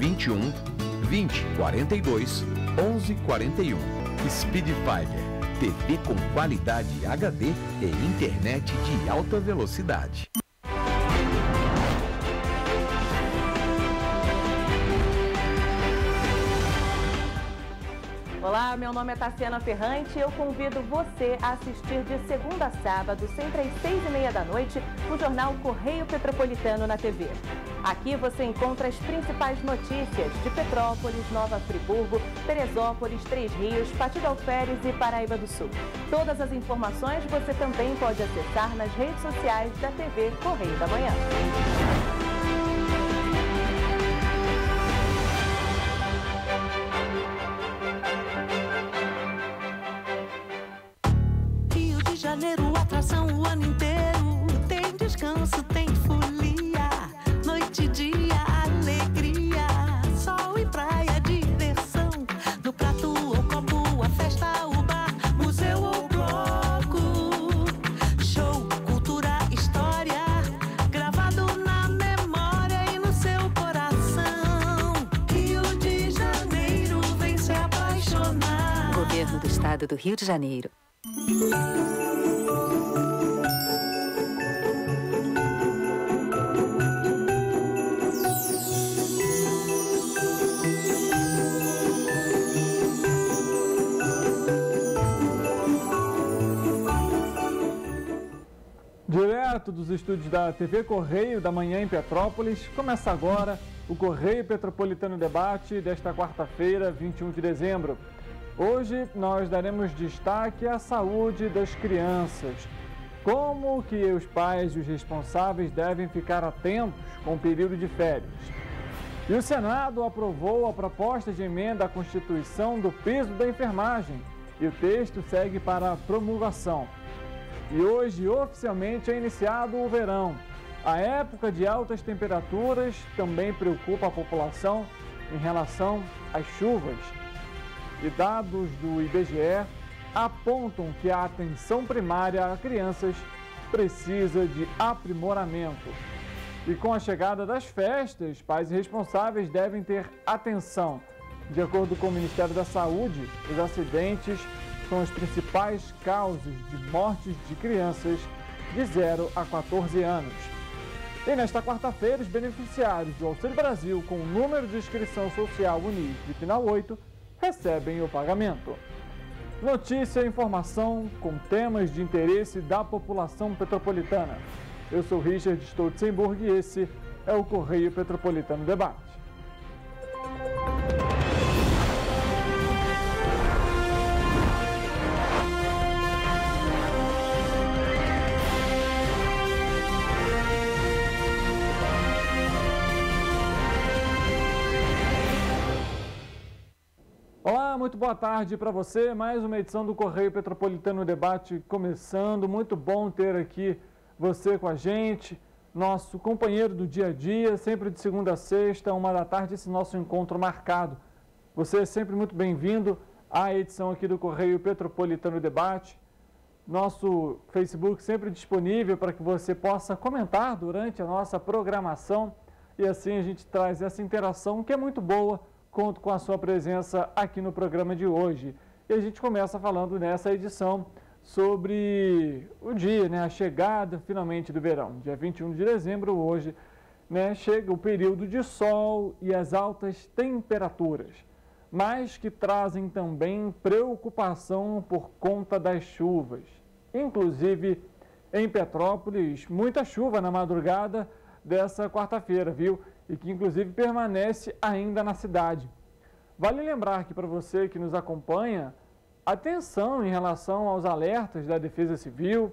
21 20 42 11 41. Speed Fiber, TV com qualidade HD e internet de alta velocidade. Olá, meu nome é Tassiana Ferrante e eu convido você a assistir de segunda a sábado, sempre às 6h30 da noite, o jornal Correio Petropolitano na TV. Aqui você encontra as principais notícias de Petrópolis, Nova Friburgo, Teresópolis, Três Rios, Partido Alferes e Paraíba do Sul. Todas as informações você também pode acessar nas redes sociais da TV Correio da Manhã. Rio de Janeiro, atração o ano inteiro. Tem descanso, tem folia, noite e dia, alegria, sol e praia, diversão. No prato ou copo, a festa, o bar, museu ou bloco. Show, cultura, história, gravado na memória e no seu coração. Rio de Janeiro, vem se apaixonar. Governo do Estado do Rio de Janeiro. Direto dos estúdios da TV Correio da Manhã em Petrópolis, começa agora o Correio Petropolitano Debate desta quarta-feira, 21 de dezembro. Hoje nós daremos destaque à saúde das crianças. Como que os pais e os responsáveis devem ficar atentos com o período de férias. E o Senado aprovou a proposta de emenda à Constituição do piso da enfermagem e o texto segue para a promulgação. E hoje, oficialmente, é iniciado o verão. A época de altas temperaturas também preocupa a população em relação às chuvas. E dados do IBGE apontam que a atenção primária a crianças precisa de aprimoramento. E com a chegada das festas, pais e responsáveis devem ter atenção. De acordo com o Ministério da Saúde, os acidentes são as principais causas de mortes de crianças de 0 a 14 anos. E nesta quarta-feira, os beneficiários do Auxílio Brasil com o número de inscrição social UNIS de final 8 recebem o pagamento. Notícia e informação com temas de interesse da população petropolitana. Eu sou Richard Stoltzenburg e esse é o Correio Petropolitano Debate. Olá, muito boa tarde para você. Mais uma edição do Correio Petropolitano Debate começando. Muito bom ter aqui você com a gente, nosso companheiro do dia a dia, sempre de segunda a sexta, 13h, esse nosso encontro marcado. Você é sempre muito bem-vindo à edição aqui do Correio Petropolitano Debate. Nosso Facebook sempre disponível para que você possa comentar durante a nossa programação e assim a gente traz essa interação que é muito boa. Conto com a sua presença aqui no programa de hoje. E a gente começa falando nessa edição sobre o dia, a chegada finalmente do verão. Dia 21 de dezembro, hoje, chega o período de sol e as altas temperaturas, mas que trazem também preocupação por conta das chuvas. Inclusive, em Petrópolis, muita chuva na madrugada dessa quarta-feira, viu? E que inclusive permanece ainda na cidade. Vale lembrar que para você que nos acompanha, atenção em relação aos alertas da Defesa Civil,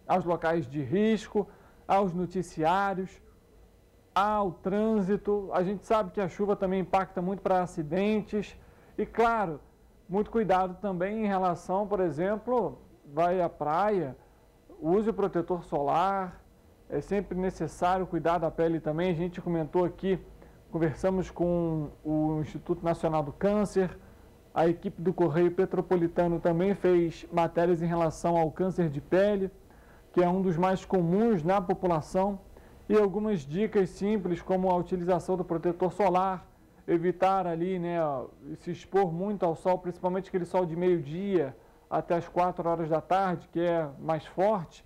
aos locais de risco, aos noticiários, ao trânsito. A gente sabe que a chuva também impacta muito para acidentes e, claro, muito cuidado também em relação, por exemplo, vai à praia, use o protetor solar. É sempre necessário cuidar da pele também. A gente comentou aqui, conversamos com o Instituto Nacional do Câncer, a equipe do Correio Petropolitano também fez matérias em relação ao câncer de pele, que é um dos mais comuns na população, e algumas dicas simples como a utilização do protetor solar, evitar ali, né, se expor muito ao sol, principalmente aquele sol de meio-dia até as 4 horas da tarde, que é mais forte,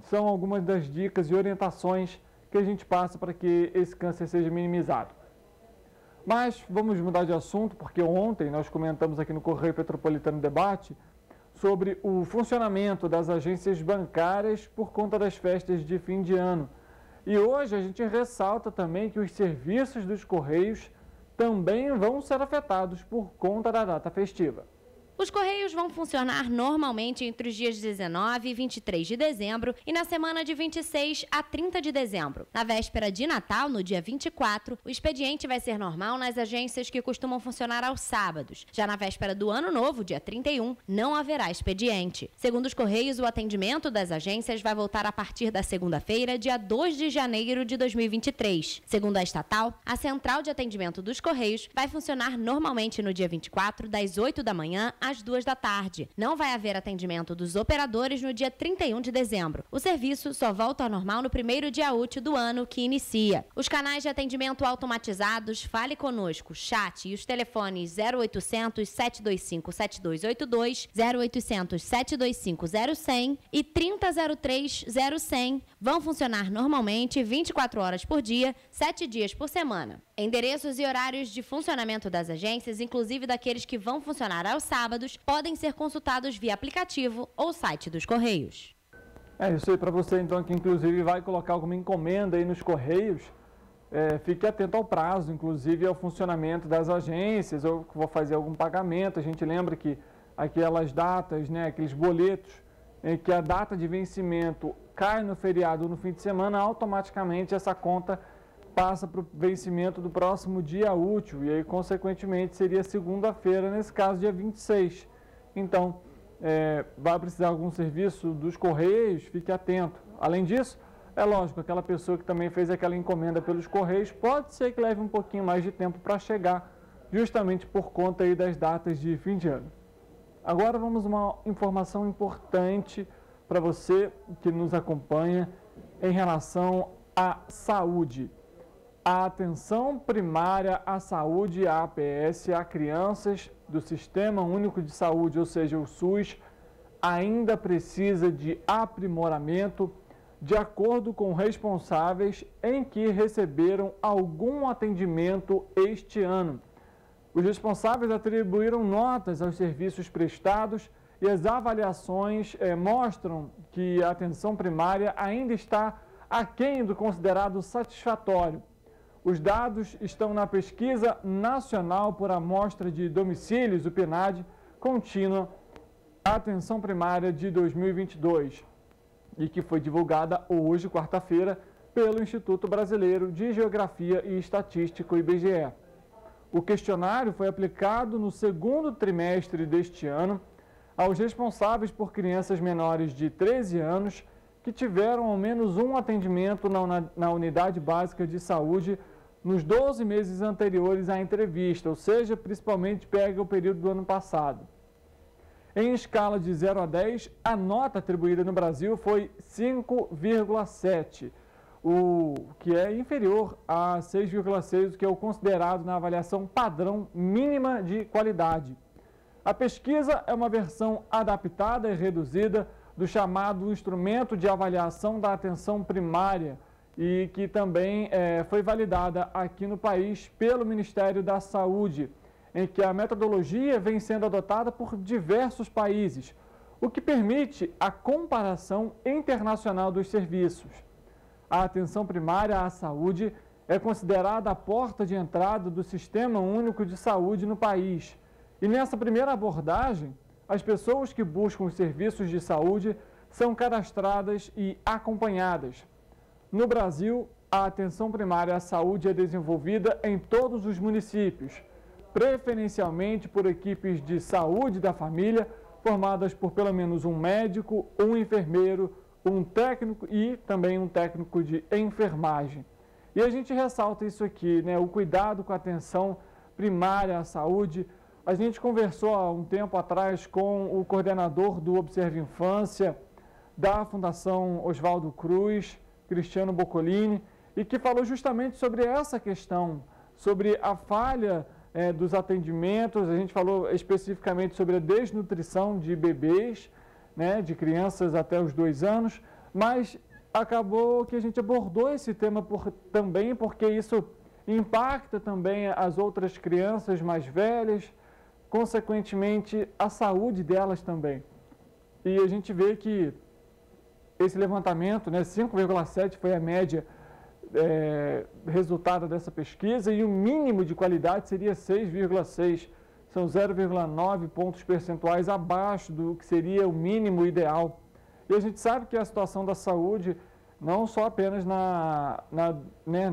são algumas das dicas e orientações que a gente passa para que esse câncer seja minimizado. Mas vamos mudar de assunto, porque ontem nós comentamos aqui no Correio Petropolitano Debate sobre o funcionamento das agências bancárias por conta das festas de fim de ano. E hoje a gente ressalta também que os serviços dos Correios também vão ser afetados por conta da data festiva. Os Correios vão funcionar normalmente entre os dias 19 e 23 de dezembro e na semana de 26 a 30 de dezembro. Na véspera de Natal, no dia 24, o expediente vai ser normal nas agências que costumam funcionar aos sábados. Já na véspera do Ano Novo, dia 31, não haverá expediente. Segundo os Correios, o atendimento das agências vai voltar a partir da segunda-feira, dia 2 de janeiro de 2023. Segundo a estatal, a central de atendimento dos Correios vai funcionar normalmente no dia 24, das 8 da manhã às 2 da tarde. Não vai haver atendimento dos operadores no dia 31 de dezembro. O serviço só volta ao normal no primeiro dia útil do ano que inicia. Os canais de atendimento automatizados Fale Conosco, chat e os telefones 0800 725 7282, 0800 725 0100 e 3003 0100 vão funcionar normalmente 24 horas por dia, 7 dias por semana. Endereços e horários de funcionamento das agências, inclusive daqueles que vão funcionar aos sábados, podem ser consultados via aplicativo ou site dos Correios. É isso aí para você, então, que inclusive vai colocar alguma encomenda aí nos Correios. Fique atento ao prazo, inclusive ao funcionamento das agências, ou que vou fazer algum pagamento. A gente lembra que aquelas datas, né, aqueles boletos, em que a data de vencimento cai no feriado ou no fim de semana, automaticamente essa conta passa para o vencimento do próximo dia útil, e aí, consequentemente, seria segunda-feira, nesse caso, dia 26. Então, vai precisar de algum serviço dos Correios, fique atento. Além disso, é lógico, aquela pessoa que também fez aquela encomenda pelos Correios, pode ser que leve um pouquinho mais de tempo para chegar, justamente por conta aí das datas de fim de ano. Agora vamos a uma informação importante para você que nos acompanha em relação à saúde. A atenção primária à saúde, a APS, a crianças do Sistema Único de Saúde, ou seja, o SUS, ainda precisa de aprimoramento, de acordo com responsáveis em que receberam algum atendimento este ano. Os responsáveis atribuíram notas aos serviços prestados e as avaliações mostram que a atenção primária ainda está aquém do considerado satisfatório. Os dados estão na Pesquisa Nacional por Amostra de Domicílios, o PNAD, contínua Atenção Primária de 2022, e que foi divulgada hoje, quarta-feira, pelo Instituto Brasileiro de Geografia e Estatística, o IBGE. O questionário foi aplicado no segundo trimestre deste ano aos responsáveis por crianças menores de 13 anos que tiveram ao menos um atendimento na unidade básica de saúde nos 12 meses anteriores à entrevista, ou seja, principalmente pega o período do ano passado. Em escala de 0 a 10, a nota atribuída no Brasil foi 5,7, o que é inferior a 6,6, o que é o considerado na avaliação padrão mínima de qualidade. A pesquisa é uma versão adaptada e reduzida do chamado Instrumento de Avaliação da Atenção Primária, e que também foi validada aqui no país pelo Ministério da Saúde, em que a metodologia vem sendo adotada por diversos países, o que permite a comparação internacional dos serviços. A atenção primária à saúde é considerada a porta de entrada do Sistema Único de Saúde no país. E nessa primeira abordagem, as pessoas que buscam os serviços de saúde são cadastradas e acompanhadas. No Brasil, a atenção primária à saúde é desenvolvida em todos os municípios, preferencialmente por equipes de saúde da família, formadas por pelo menos um médico, um enfermeiro, um técnico e também um técnico de enfermagem. E a gente ressalta isso aqui, né? O cuidado com a atenção primária à saúde. A gente conversou há um tempo atrás com o coordenador do Observa Infância, da Fundação Oswaldo Cruz, Cristiano Boccolini, e que falou justamente sobre essa questão, sobre a falha dos atendimentos, a gente falou especificamente sobre a desnutrição de bebês, né, de crianças até os 2 anos, mas acabou que a gente abordou esse tema também porque isso impacta também as outras crianças mais velhas, consequentemente a saúde delas também. E a gente vê que esse levantamento, né, 5,7 foi a média resultado dessa pesquisa, e o mínimo de qualidade seria 6,6. São 0,9 pontos percentuais abaixo do que seria o mínimo ideal. E a gente sabe que a situação da saúde, não só apenas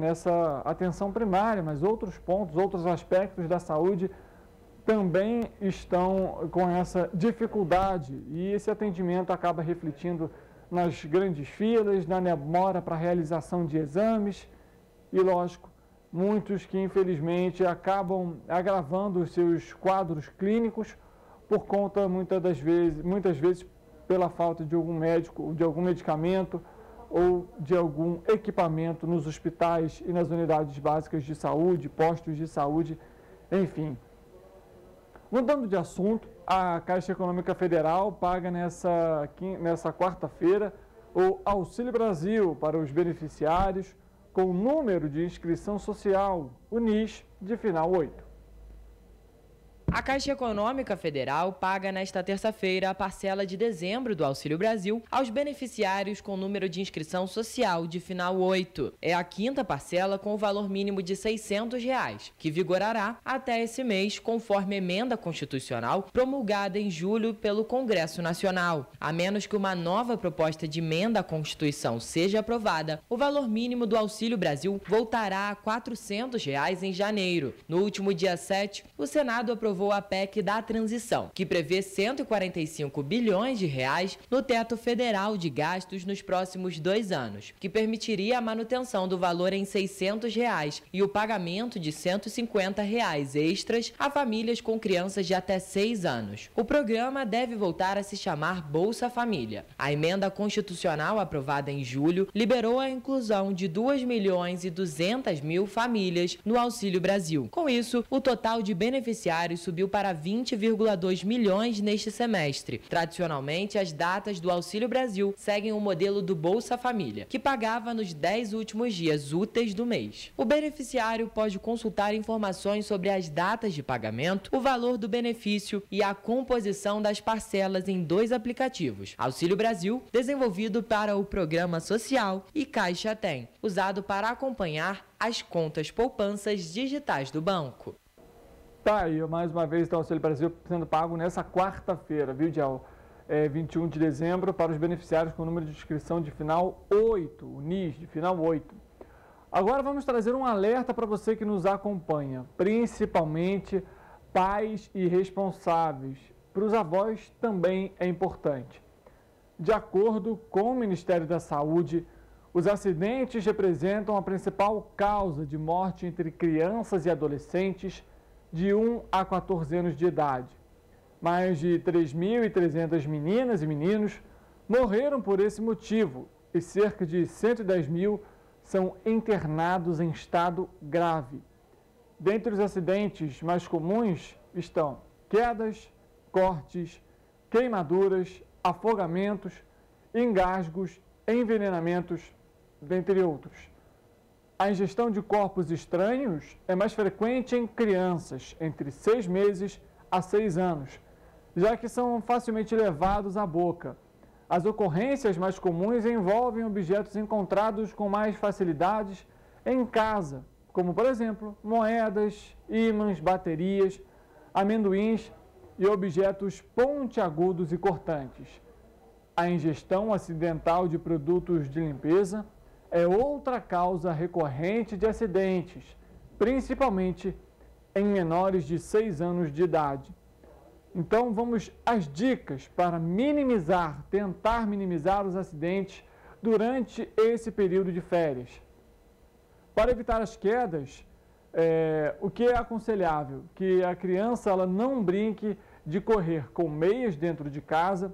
nessa atenção primária, mas outros pontos, outros aspectos da saúde também estão com essa dificuldade. E esse atendimento acaba refletindo nas grandes filas, na demora para a realização de exames e, lógico, muitos que infelizmente acabam agravando os seus quadros clínicos por conta, muitas vezes, pela falta de algum médico, de algum medicamento ou de algum equipamento nos hospitais e nas unidades básicas de saúde, postos de saúde, enfim. Mudando de assunto, a Caixa Econômica Federal paga nessa quarta-feira o Auxílio Brasil para os beneficiários com o número de inscrição social, o NIS, de final 8. A Caixa Econômica Federal paga nesta terça-feira a parcela de dezembro do Auxílio Brasil aos beneficiários com número de inscrição social de final 8. É a quinta parcela com o valor mínimo de R$ 600, que vigorará até esse mês, conforme emenda constitucional promulgada em julho pelo Congresso Nacional. A menos que uma nova proposta de emenda à Constituição seja aprovada, o valor mínimo do Auxílio Brasil voltará a R$ 400 em janeiro. No último dia 7, o Senado aprovou a PEC da transição, que prevê 145 bilhões de reais no teto federal de gastos nos próximos 2 anos, que permitiria a manutenção do valor em R$ 600 e o pagamento de R$ 150 extras a famílias com crianças de até 6 anos. O programa deve voltar a se chamar Bolsa Família. A emenda constitucional aprovada em julho liberou a inclusão de 2.200.000 famílias no Auxílio Brasil. Com isso, o total de beneficiários subiu para 20,2 milhões neste semestre. Tradicionalmente, as datas do Auxílio Brasil seguem o modelo do Bolsa Família, que pagava nos 10 últimos dias úteis do mês. O beneficiário pode consultar informações sobre as datas de pagamento, o valor do benefício e a composição das parcelas em 2 aplicativos: Auxílio Brasil, desenvolvido para o Programa Social, e Caixa Tem, usado para acompanhar as contas poupanças digitais do banco. Tá aí, mais uma vez, então, o Auxílio Brasil sendo pago nessa quarta-feira, viu, dia 21 de dezembro, para os beneficiários com número de inscrição de final 8, o NIS, de final 8. Agora vamos trazer um alerta para você que nos acompanha, principalmente pais e responsáveis. Para os avós também é importante. De acordo com o Ministério da Saúde, os acidentes representam a principal causa de morte entre crianças e adolescentes de 1 a 14 anos de idade. Mais de 3.300 meninas e meninos morreram por esse motivo e cerca de 110.000 são internados em estado grave. Dentre os acidentes mais comuns estão quedas, cortes, queimaduras, afogamentos, engasgos, envenenamentos, dentre outros. A ingestão de corpos estranhos é mais frequente em crianças entre 6 meses a 6 anos, já que são facilmente levados à boca. As ocorrências mais comuns envolvem objetos encontrados com mais facilidades em casa, como, por exemplo, moedas, ímãs, baterias, amendoins e objetos pontiagudos e cortantes. A ingestão acidental de produtos de limpeza é outra causa recorrente de acidentes, principalmente em menores de 6 anos de idade. Então vamos às dicas para tentar minimizar os acidentes durante esse período de férias. Para evitar as quedas, o que é aconselhável? Que a criança ela não brinque de correr com meias dentro de casa.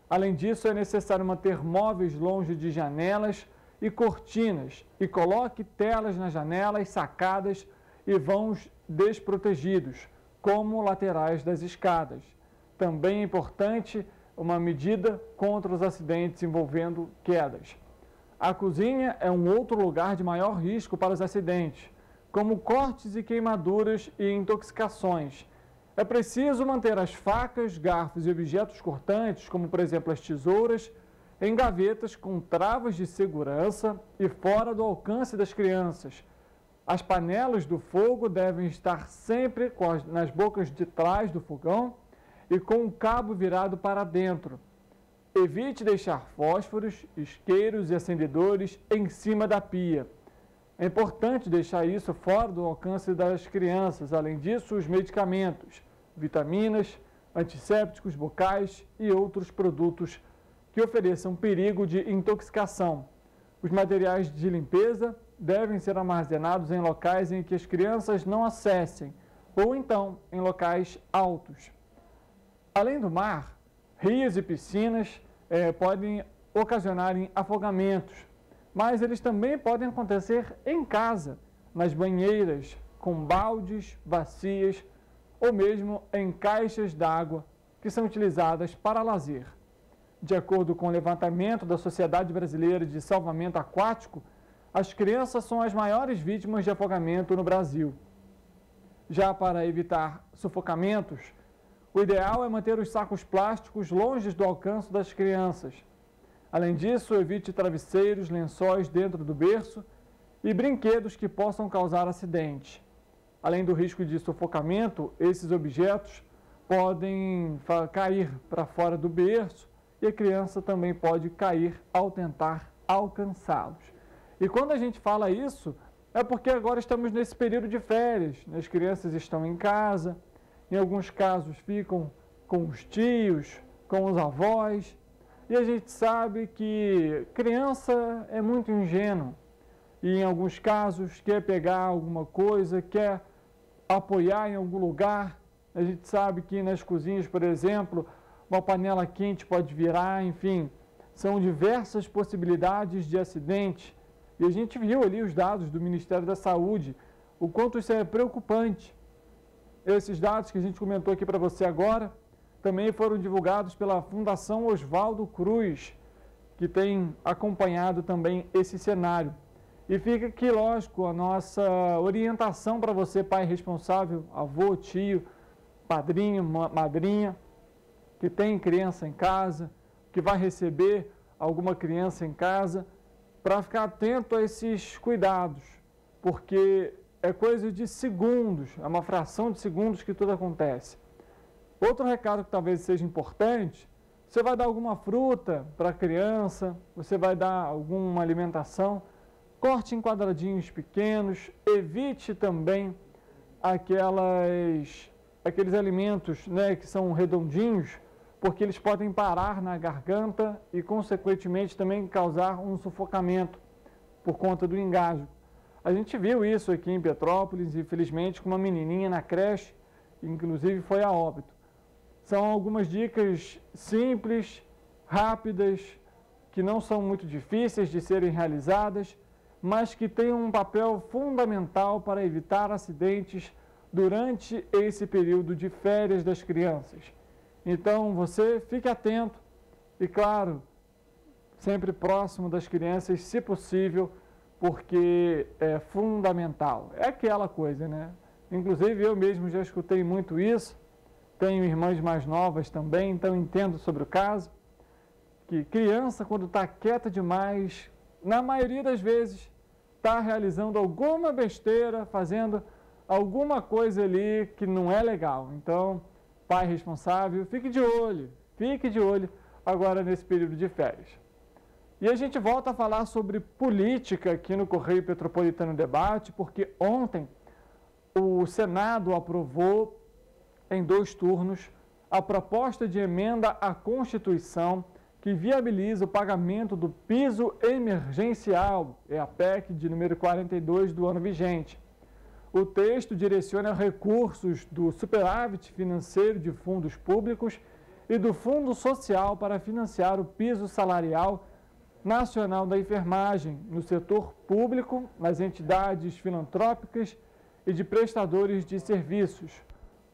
Além disso, é necessário manter móveis longe de janelas e cortinas e coloque telas nas janelas, sacadas e vãos desprotegidos, como laterais das escadas. Também é importante uma medida contra os acidentes envolvendo quedas. A cozinha é um outro lugar de maior risco para os acidentes, como cortes e queimaduras e intoxicações. É preciso manter as facas, garfos e objetos cortantes, como por exemplo as tesouras, em gavetas com travas de segurança e fora do alcance das crianças. As panelas do fogo devem estar sempre nas bocas de trás do fogão e com o cabo virado para dentro. Evite deixar fósforos, isqueiros e acendedores em cima da pia. É importante deixar isso fora do alcance das crianças. Além disso, os medicamentos, vitaminas, antissépticos bucais e outros produtos que ofereçam perigo de intoxicação. Os materiais de limpeza devem ser armazenados em locais em que as crianças não acessem, ou então em locais altos. Além do mar, rios e piscinas podem ocasionar afogamentos, mas eles também podem acontecer em casa, nas banheiras, com baldes, bacias ou mesmo em caixas d'água que são utilizadas para lazer. De acordo com o levantamento da Sociedade Brasileira de Salvamento Aquático, as crianças são as maiores vítimas de afogamento no Brasil. Já para evitar sufocamentos, o ideal é manter os sacos plásticos longe do alcance das crianças. Além disso, evite travesseiros, lençóis dentro do berço e brinquedos que possam causar acidente. Além do risco de sufocamento, esses objetos podem cair para fora do berço e a criança também pode cair ao tentar alcançá-los. E quando a gente fala isso, é porque agora estamos nesse período de férias, as crianças estão em casa, em alguns casos ficam com os tios, com os avós, e a gente sabe que criança é muito ingênua e em alguns casos quer pegar alguma coisa, quer apoiar em algum lugar. A gente sabe que nas cozinhas, por exemplo, uma panela quente pode virar, enfim, são diversas possibilidades de acidente. E a gente viu ali os dados do Ministério da Saúde, o quanto isso é preocupante. Esses dados que a gente comentou aqui para você agora, também foram divulgados pela Fundação Oswaldo Cruz, que tem acompanhado também esse cenário. E fica aqui, lógico, a nossa orientação para você, pai responsável, avô, tio, padrinho, madrinha, que tem criança em casa, que vai receber alguma criança em casa, para ficar atento a esses cuidados, porque é coisa de segundos, é uma fração de segundos que tudo acontece. Outro recado que talvez seja importante, você vai dar alguma fruta para a criança, você vai dar alguma alimentação, corte em quadradinhos pequenos, evite também aqueles alimentos, né, que são redondinhos, porque eles podem parar na garganta e, consequentemente, também causar um sufocamento por conta do engasgo. A gente viu isso aqui em Petrópolis, infelizmente, com uma menininha na creche, inclusive foi a óbito. São algumas dicas simples, rápidas, que não são muito difíceis de serem realizadas, mas que têm um papel fundamental para evitar acidentes durante esse período de férias das crianças. Então, você fique atento e, claro, sempre próximo das crianças, se possível, porque é fundamental. É aquela coisa, né? Inclusive, eu mesmo já escutei muito isso, tenho irmãs mais novas também, então entendo sobre o caso, que criança, quando está quieta demais, na maioria das vezes, está realizando alguma besteira, fazendo alguma coisa ali que não é legal. Então, pai responsável, fique de olho agora nesse período de férias. E a gente volta a falar sobre política aqui no Correio Petropolitano Debate, porque ontem o Senado aprovou em 2 turnos a proposta de emenda à Constituição que viabiliza o pagamento do piso emergencial, é a PEC de número 42 do ano vigente. O texto direciona recursos do superávit financeiro de fundos públicos e do Fundo Social para financiar o piso salarial nacional da enfermagem no setor público, nas entidades filantrópicas e de prestadores de serviços,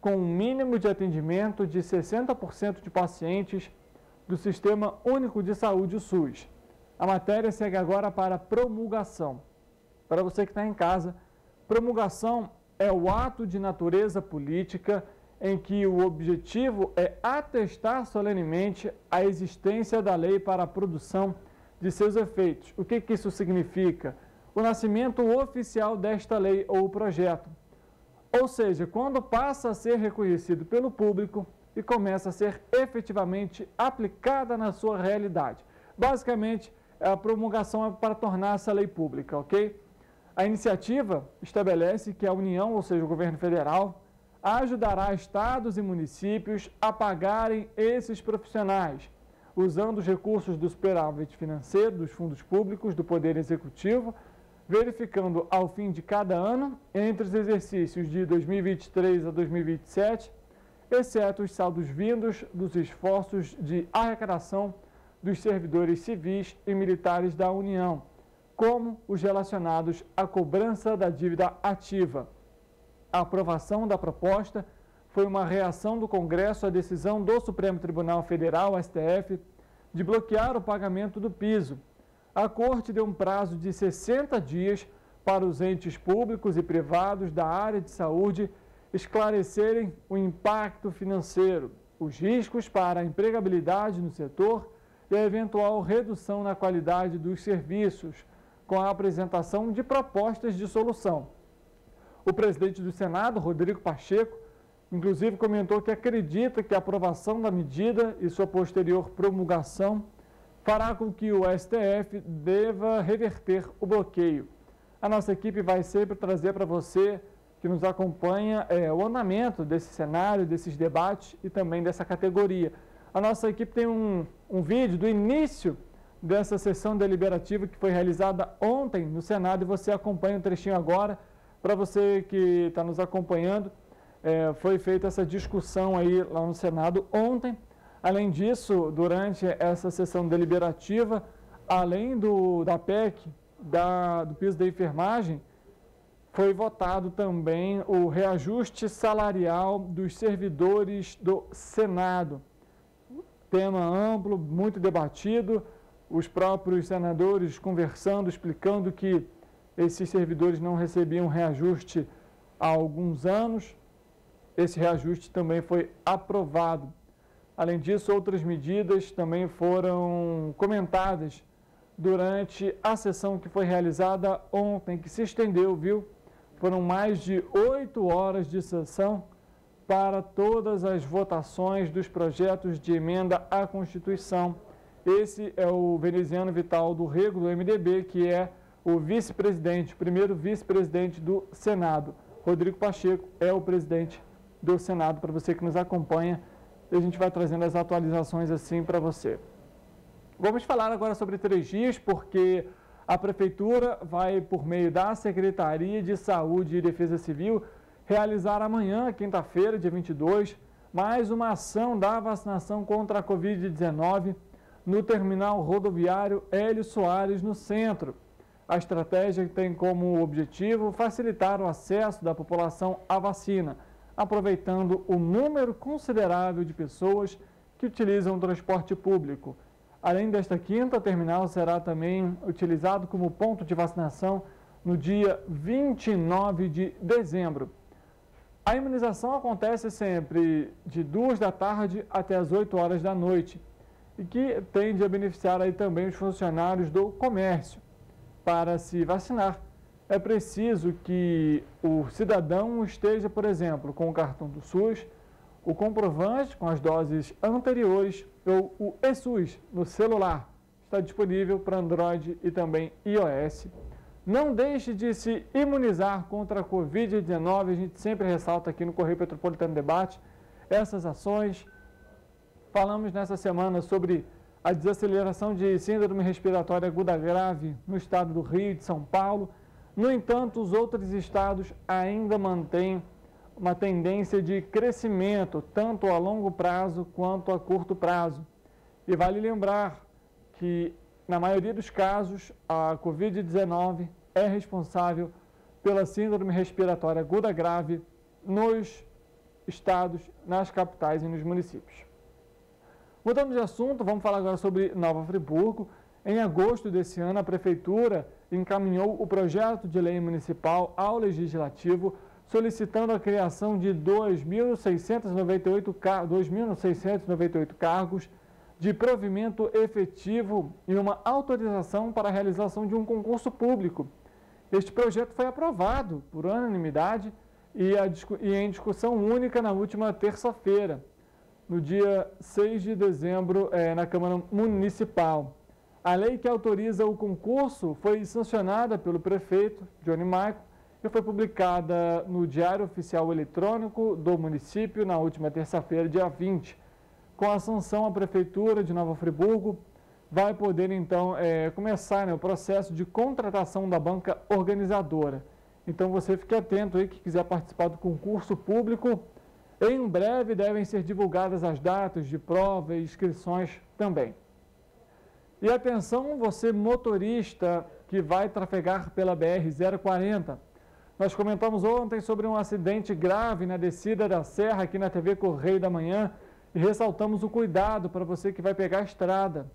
com um mínimo de atendimento de 60% de pacientes do Sistema Único de Saúde, o SUS. A matéria segue agora para promulgação. Para você que está em casa, promulgação é o ato de natureza política em que o objetivo é atestar solenemente a existência da lei para a produção de seus efeitos. O que isso significa? O nascimento oficial desta lei ou projeto. Ou seja, quando passa a ser reconhecido pelo público e começa a ser efetivamente aplicada na sua realidade. Basicamente, a promulgação é para tornar essa lei pública, ok? A iniciativa estabelece que a União, ou seja, o governo federal, ajudará estados e municípios a pagarem esses profissionais, usando os recursos do superávit financeiro dos fundos públicos do Poder Executivo, verificando ao fim de cada ano, entre os exercícios de 2023 a 2027, exceto os saldos vindos dos esforços de arrecadação dos servidores civis e militares da União, como os relacionados à cobrança da dívida ativa. A aprovação da proposta foi uma reação do Congresso à decisão do Supremo Tribunal Federal, STF, de bloquear o pagamento do piso. A Corte deu um prazo de 60 dias para os entes públicos e privados da área de saúde esclarecerem o impacto financeiro, os riscos para a empregabilidade no setor e a eventual redução na qualidade dos serviços, com a apresentação de propostas de solução. O presidente do Senado, Rodrigo Pacheco, inclusive comentou que acredita que a aprovação da medida e sua posterior promulgação fará com que o STF deva reverter o bloqueio. A nossa equipe vai sempre trazer para você que nos acompanha o andamento desse cenário, desses debates e também dessa categoria. A nossa equipe tem um vídeo do início dessa sessão deliberativa que foi realizada ontem no Senado e você acompanha um trechinho agora. Para você que está nos acompanhando, foi feita essa discussão aí lá no Senado ontem. Além disso, durante essa sessão deliberativa, além da PEC, do piso da enfermagem, foi votado também o reajuste salarial dos servidores do Senado. Tema amplo, muito debatido, os próprios senadores conversando, explicando que esses servidores não recebiam reajuste há alguns anos. Esse reajuste também foi aprovado. Além disso, outras medidas também foram comentadas durante a sessão que foi realizada ontem, que se estendeu, viu? Foram mais de 8 horas de sessão para todas as votações dos projetos de emenda à Constituição. Esse é o veneziano Vital do Rego, do MDB, que é o vice-presidente, o primeiro vice-presidente do Senado. Rodrigo Pacheco é o presidente do Senado, para você que nos acompanha. E a gente vai trazendo as atualizações assim para você. Vamos falar agora sobre 3 dias, porque a Prefeitura vai, por meio da Secretaria de Saúde e Defesa Civil, realizar amanhã, quinta-feira, dia 22, mais uma ação da vacinação contra a Covid-19 no terminal rodoviário Hélio Soares, no centro. A estratégia tem como objetivo facilitar o acesso da população à vacina, aproveitando o número considerável de pessoas que utilizam o transporte público. Além desta quinta, o terminal será também utilizado como ponto de vacinação no dia 29 de dezembro. A imunização acontece sempre de 2 da tarde até as 8 horas da noite e que tende a beneficiar aí também os funcionários do comércio. Para se vacinar, é preciso que o cidadão esteja, por exemplo, com o cartão do SUS, o comprovante com as doses anteriores ou o eSUS no celular. Está disponível para Android e também iOS. Não deixe de se imunizar contra a Covid-19. A gente sempre ressalta aqui no Correio Petropolitano Debate essas ações. Falamos nessa semana sobre a desaceleração de síndrome respiratória aguda grave no estado do Rio e de São Paulo. No entanto, os outros estados ainda mantêm uma tendência de crescimento, tanto a longo prazo quanto a curto prazo. E vale lembrar que, na maioria dos casos, a Covid-19 é responsável pela síndrome respiratória aguda grave nos estados, nas capitais e nos municípios. Mudando de assunto, vamos falar agora sobre Nova Friburgo. Em agosto desse ano, a Prefeitura encaminhou o projeto de lei municipal ao Legislativo, solicitando a criação de 2.698 cargos de provimento efetivo e uma autorização para a realização de um concurso público. Este projeto foi aprovado por unanimidade e em discussão única na última terça-feira, no dia 6 de dezembro, na Câmara Municipal. A lei que autoriza o concurso foi sancionada pelo prefeito, Johnny Maico, e foi publicada no Diário Oficial Eletrônico do município na última terça-feira, dia 20. Com a sanção, a Prefeitura de Nova Friburgo vai poder, então, começar o processo de contratação da banca organizadora. Então, você fique atento aí que quiser participar do concurso público. Em breve devem ser divulgadas as datas de prova e inscrições também. E atenção, você motorista que vai trafegar pela BR-040. Nós comentamos ontem sobre um acidente grave na descida da serra aqui na TV Correio da Manhã e ressaltamos o cuidado para você que vai pegar a estrada.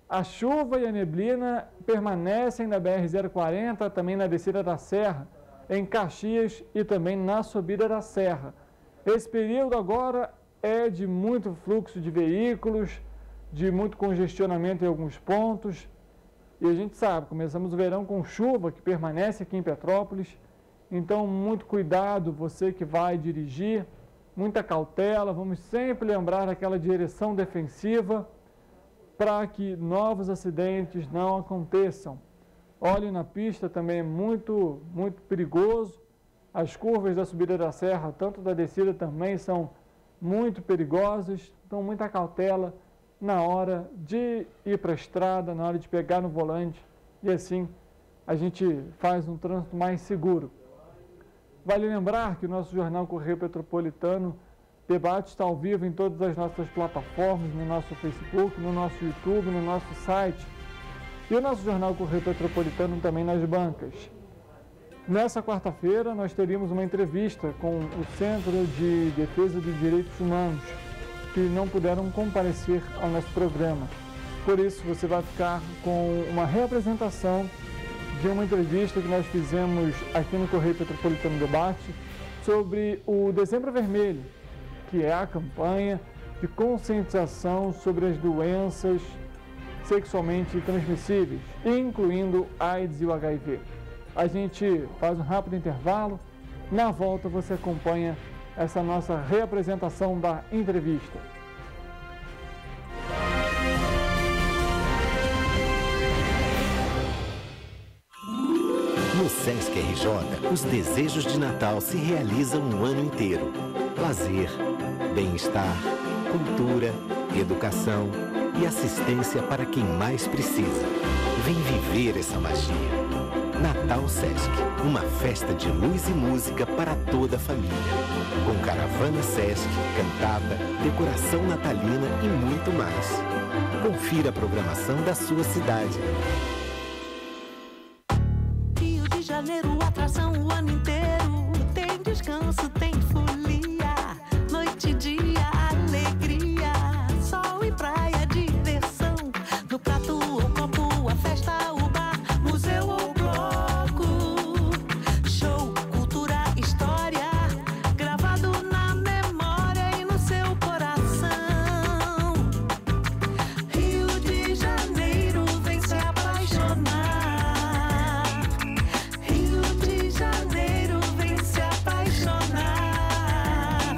A chuva e a neblina permanecem na BR-040, também na descida da serra, em Caxias e também na subida da serra. Esse período agora é de muito fluxo de veículos, de muito congestionamento em alguns pontos. E a gente sabe, começamos o verão com chuva que permanece aqui em Petrópolis. Então, muito cuidado, você que vai dirigir, muita cautela. Vamos sempre lembrar daquela direção defensiva para que novos acidentes não aconteçam. Óleo na pista também é muito perigoso. As curvas da subida da serra, tanto da descida, também são muito perigosas. Então, muita cautela na hora de ir para a estrada, na hora de pegar no volante. E assim, a gente faz um trânsito mais seguro. Vale lembrar que o nosso jornal Correio Petropolitano Debate está ao vivo em todas as nossas plataformas, no nosso Facebook, no nosso YouTube, no nosso site. E o nosso jornal Correio Petropolitano também nas bancas. Nessa quarta-feira, nós teríamos uma entrevista com o Centro de Defesa dos Direitos Humanos, que não puderam comparecer ao nosso programa. Por isso, você vai ficar com uma reapresentação de uma entrevista que nós fizemos aqui no Correio Petropolitano Debate sobre o Dezembro Vermelho, que é a campanha de conscientização sobre as doenças sexualmente transmissíveis, incluindo AIDS e o HIV. A gente faz um rápido intervalo, na volta você acompanha essa nossa reapresentação da entrevista. No Sesc RJ, os desejos de Natal se realizam o ano inteiro. Lazer, bem-estar, cultura, educação e assistência para quem mais precisa. Vem viver essa magia. Natal Sesc, uma festa de luz e música para toda a família. Com caravana Sesc, cantata, decoração natalina e muito mais. Confira a programação da sua cidade. Rio de Janeiro, atração o ano inteiro. Tem descanso, tem folia. Noite e dia, alegria. Sol e praia, diversão. No prato ou copo, a festa, o bar, museu ou bloco. Show, cultura, história. Gravado na memória e no seu coração. Rio de Janeiro, vem se apaixonar. Rio de Janeiro, vem se apaixonar.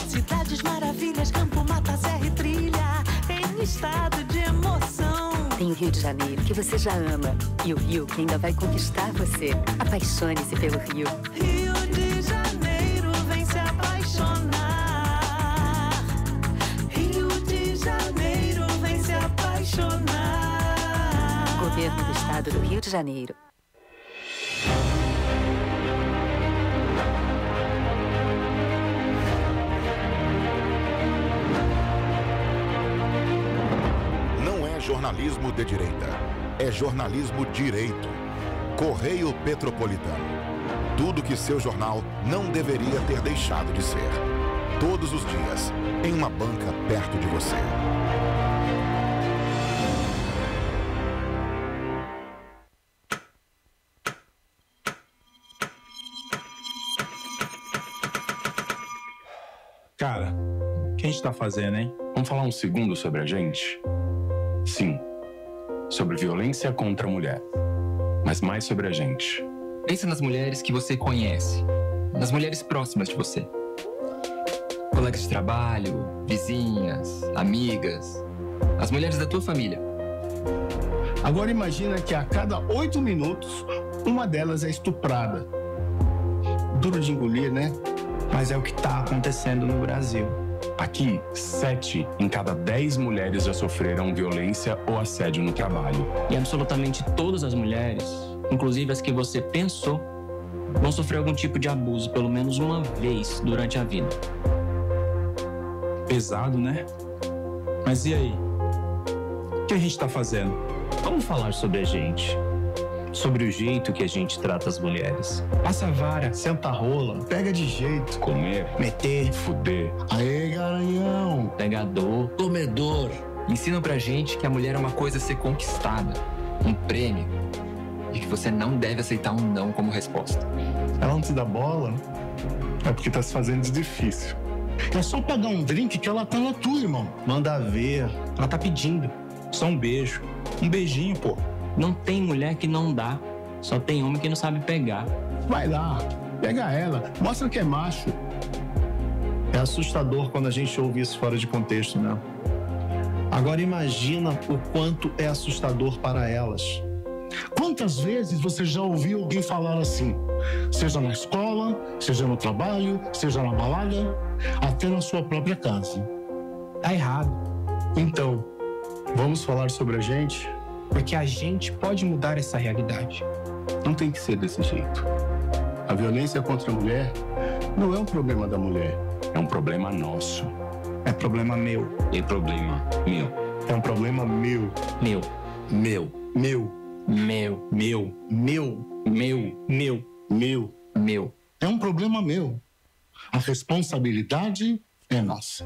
Cidades maravilhas, campo, mata, serra e trilha, em estado de emoção. Tem o Rio de Janeiro, que você já ama. E o Rio, que ainda vai conquistar você. Apaixone-se pelo Rio. Rio de Janeiro, vem se apaixonar. Rio de Janeiro, vem se apaixonar. Governo do Estado do Rio de Janeiro. Não é jornalismo de direita, é jornalismo direito. Correio Petropolitano. Tudo que seu jornal não deveria ter deixado de ser. Todos os dias, em uma banca perto de você. Cara, o que a gente tá fazendo, hein? Vamos falar um segundo sobre a gente? Sim, sobre violência contra a mulher, mas mais sobre a gente. Pensa nas mulheres que você conhece, nas mulheres próximas de você. Colegas de trabalho, vizinhas, amigas, as mulheres da tua família. Agora imagina que a cada 8 minutos, uma delas é estuprada. Duro de engolir, né? Mas é o que está acontecendo no Brasil. Aqui, 7 em cada 10 mulheres já sofreram violência ou assédio no trabalho. E absolutamente todas as mulheres, inclusive as que você pensou, vão sofrer algum tipo de abuso pelo menos uma vez durante a vida. Pesado, né? Mas e aí? O que a gente está fazendo? Vamos falar sobre a gente. Sobre o jeito que a gente trata as mulheres. Passa a vara, senta a rola, pega de jeito. Comer, meter, fuder. Aê, garanhão. Pegador, comedor. Ensinam pra gente que a mulher é uma coisa a ser conquistada, um prêmio, e que você não deve aceitar um não como resposta. Ela não te dá bola? É porque tá se fazendo de difícil. É só pagar um drink que ela tá na tua, irmão. Manda ver. Ela tá pedindo. Só um beijo. Um beijinho, pô. Não tem mulher que não dá, só tem homem que não sabe pegar. Vai lá, pega ela, mostra que é macho. É assustador quando a gente ouve isso fora de contexto, né? Agora imagina o quanto é assustador para elas. Quantas vezes você já ouviu alguém falar assim? Seja na escola, seja no trabalho, seja na balada, até na sua própria casa. Tá errado. Então, vamos falar sobre a gente? Porque a gente pode mudar essa realidade. Não tem que ser desse jeito. A violência contra a mulher não é um problema da mulher. É um problema nosso. É problema meu. É problema meu. É um problema meu. Meu. Meu. Meu. Meu. Meu. Meu. Meu. Meu. Meu. Meu. É um problema meu. A responsabilidade é nossa.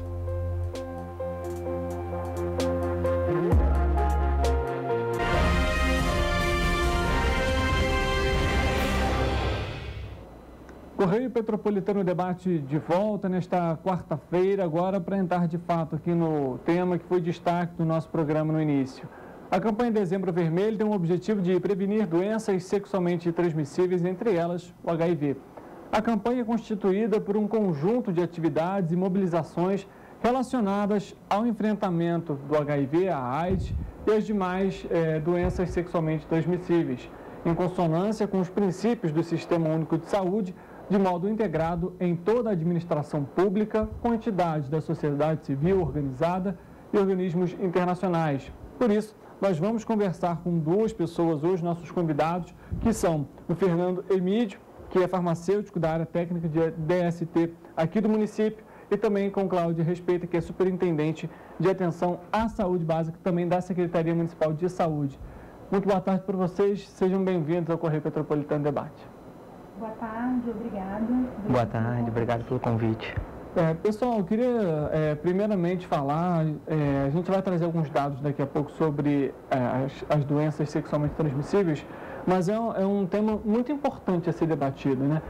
Correio Petropolitano Debate de volta nesta quarta-feira, agora para entrar de fato aqui no tema que foi destaque do nosso programa no início. A campanha Dezembro Vermelho tem o objetivo de prevenir doenças sexualmente transmissíveis, entre elas o HIV. A campanha é constituída por um conjunto de atividades e mobilizações relacionadas ao enfrentamento do HIV, a AIDS e as demais doenças sexualmente transmissíveis, em consonância com os princípios do Sistema Único de Saúde, de modo integrado em toda a administração pública, com entidades da sociedade civil organizada e organismos internacionais. Por isso, nós vamos conversar com duas pessoas hoje, nossos convidados, que são o Fernando Emídio, que é farmacêutico da área técnica de DST aqui do município, e também com Cláudio Respeita, que é superintendente de atenção à saúde básica, também da Secretaria Municipal de Saúde. Muito boa tarde para vocês, sejam bem-vindos ao Correio Petropolitano Debate. Boa tarde, obrigada. Boa tarde, obrigado pelo convite. Pessoal, eu queria primeiramente falar, a gente vai trazer alguns dados daqui a pouco sobre as doenças sexualmente transmissíveis, mas é um tema muito importante a ser debatido, né?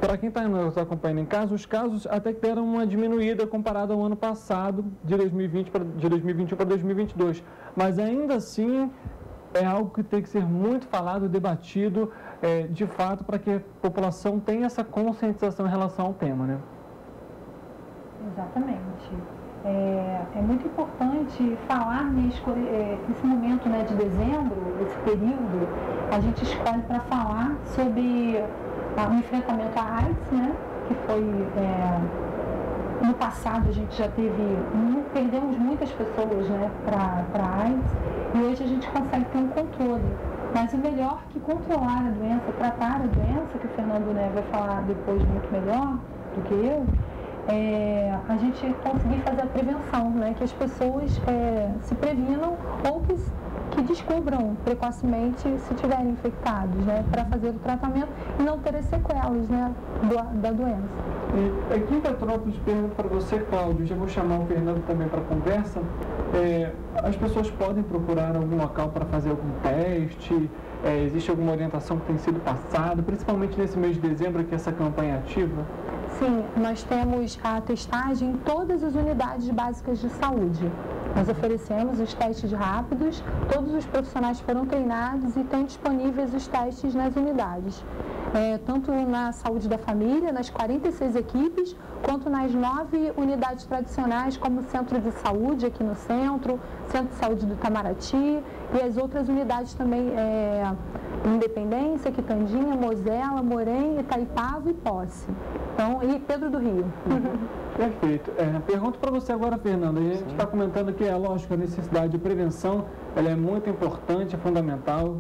Para quem está nos acompanhando em casa, os casos até que deram uma diminuída comparado ao ano passado, de 2021 para 2022, mas ainda assim é algo que tem que ser muito falado, debatido, de fato, para que a população tenha essa conscientização em relação ao tema, né? Exatamente. É muito importante falar nesse momento, né, de dezembro, esse período, a gente escolhe para falar sobre o enfrentamento à AIDS, né, que foi, no passado a gente já perdemos muitas pessoas, né, para AIDS, e hoje a gente consegue ter um controle. Mas o melhor que controlar a doença, tratar a doença, que o Fernando, né, vai falar depois muito melhor do que eu, a gente conseguir fazer a prevenção, né, que as pessoas se previnam ou que descubram precocemente se estiverem infectados, né, para fazer o tratamento e não ter as sequelas, né, da doença. E aqui em Petrópolis, pergunto para você, Cláudio, já vou chamar o Fernando também para a conversa, as pessoas podem procurar algum local para fazer algum teste? Existe alguma orientação que tem sido passada, principalmente nesse mês de dezembro, que essa campanha é ativa? Sim, nós temos a testagem em todas as unidades básicas de saúde. Nós oferecemos os testes rápidos, todos os profissionais foram treinados e estão disponíveis os testes nas unidades. Tanto na saúde da família, nas 46 equipes, quanto nas 9 unidades tradicionais, como o Centro de Saúde aqui no centro, Centro de Saúde do Itamaraty e as outras unidades também, Independência, Quitandinha, Mosela, Morém, Itaipava e Posse. Então, e Pedro do Rio. Perfeito. Pergunto para você agora, Fernanda, a gente está comentando que, lógico, a necessidade de prevenção, ela é muito importante, é fundamental,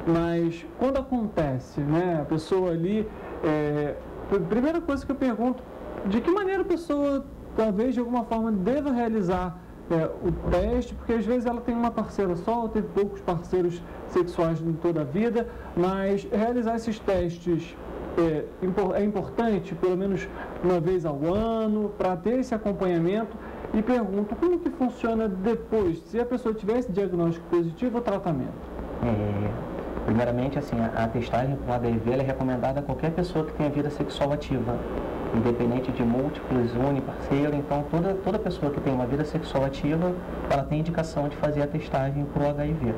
mas quando acontece, né, a pessoa ali, a primeira coisa que eu pergunto, de que maneira a pessoa, talvez, de alguma forma, deva realizar o teste, porque às vezes ela tem uma parceira só, ou teve poucos parceiros sexuais em toda a vida, mas realizar esses testes é importante, pelo menos uma vez ao ano, para ter esse acompanhamento. E pergunto, como que funciona depois, se a pessoa tiver esse diagnóstico positivo ou tratamento? Primeiramente, assim, a testagem com HIV ela é recomendada a qualquer pessoa que tenha vida sexual ativa, independente de múltiplos, uniparceiro. Então, toda pessoa que tem uma vida sexual ativa, ela tem indicação de fazer a testagem para o HIV.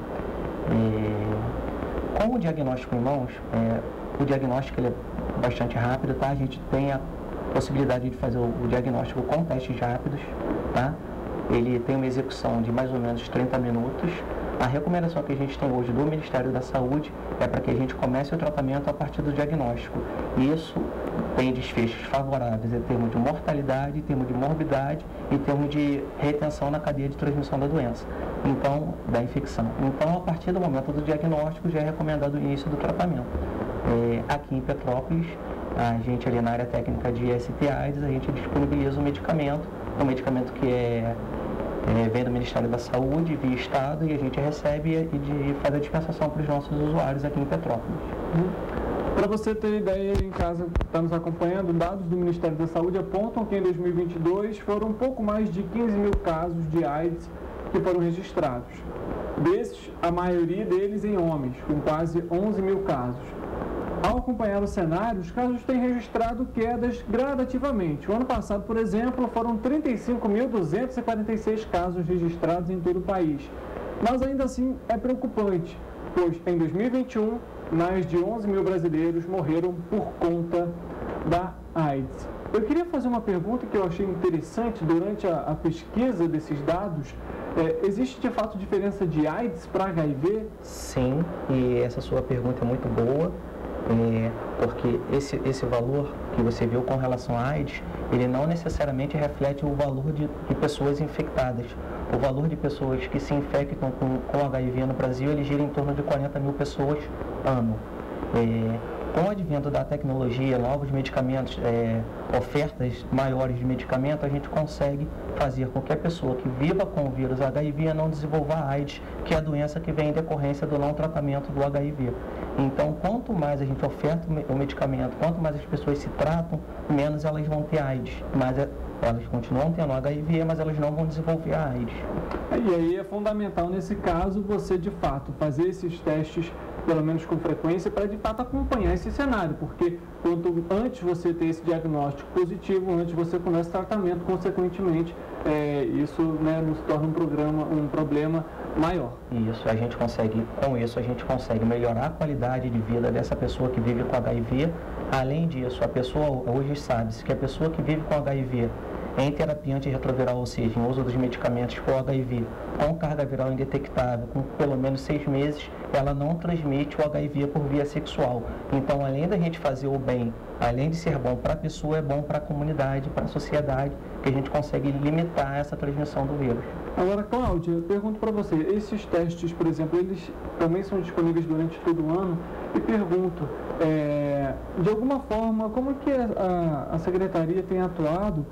Com o diagnóstico em mãos, o diagnóstico ele é bastante rápido, tá? A gente tem a possibilidade de fazer o diagnóstico com testes rápidos, tá? Ele tem uma execução de mais ou menos 30 minutos. A recomendação que a gente tem hoje do Ministério da Saúde é para que a gente comece o tratamento a partir do diagnóstico. E isso tem desfechos favoráveis em termos de mortalidade, em termos de morbidade e em termos de retenção na cadeia de transmissão da doença, então, da infecção. Então, a partir do momento do diagnóstico, já é recomendado o início do tratamento. Aqui em Petrópolis, a gente ali na área técnica de ST/AIDS, a gente disponibiliza um medicamento que vem do Ministério da Saúde, via Estado, e a gente recebe e faz a dispensação para os nossos usuários aqui em Petrópolis. Para você ter ideia, em casa que está nos acompanhando, dados do Ministério da Saúde apontam que em 2022 foram um pouco mais de 15 mil casos de AIDS que foram registrados. Desses, a maioria deles em homens, com quase 11 mil casos. Ao acompanhar o cenário, os casos têm registrado quedas gradativamente. O ano passado, por exemplo, foram 35.246 casos registrados em todo o país. Mas ainda assim é preocupante, pois em 2021, mais de 11 mil brasileiros morreram por conta da AIDS. Eu queria fazer uma pergunta que eu achei interessante durante a pesquisa desses dados. Existe de fato diferença de AIDS para HIV? Sim, e essa sua pergunta é muito boa. Porque esse valor que você viu com relação à AIDS, ele não necessariamente reflete o valor de pessoas infectadas. O valor de pessoas que se infectam com HIV no Brasil, ele gira em torno de 40 mil pessoas ano. Com o advento da tecnologia, novos medicamentos, ofertas maiores de medicamento, a gente consegue fazer com que a pessoa que viva com o vírus HIV não desenvolva a AIDS, que é a doença que vem em decorrência do não tratamento do HIV. Então, quanto mais a gente oferta o medicamento, quanto mais as pessoas se tratam, menos elas vão ter AIDS. Mas elas continuam tendo HIV, mas elas não vão desenvolver a AIDS. E aí é fundamental, nesse caso, você de fato fazer esses testes, pelo menos com frequência, para de fato acompanhar esse cenário, porque quanto antes você ter esse diagnóstico positivo, antes você começa o tratamento, consequentemente, isso nos torna um problema maior. Isso, com isso a gente consegue melhorar a qualidade de vida dessa pessoa que vive com HIV. Além disso, a pessoa, hoje sabe-se que a pessoa que vive com HIV em terapia antirretroviral, ou seja, em uso dos medicamentos para o HIV, com carga viral indetectável, com pelo menos 6 meses, ela não transmite o HIV por via sexual. Então, além da gente fazer o bem, além de ser bom para a pessoa, é bom para a comunidade, para a sociedade, que a gente consegue limitar essa transmissão do vírus. Agora, Cláudia, eu pergunto para você, esses testes, por exemplo, eles também são disponíveis durante todo o ano? E pergunto, de alguma forma, como que a Secretaria tem atuado?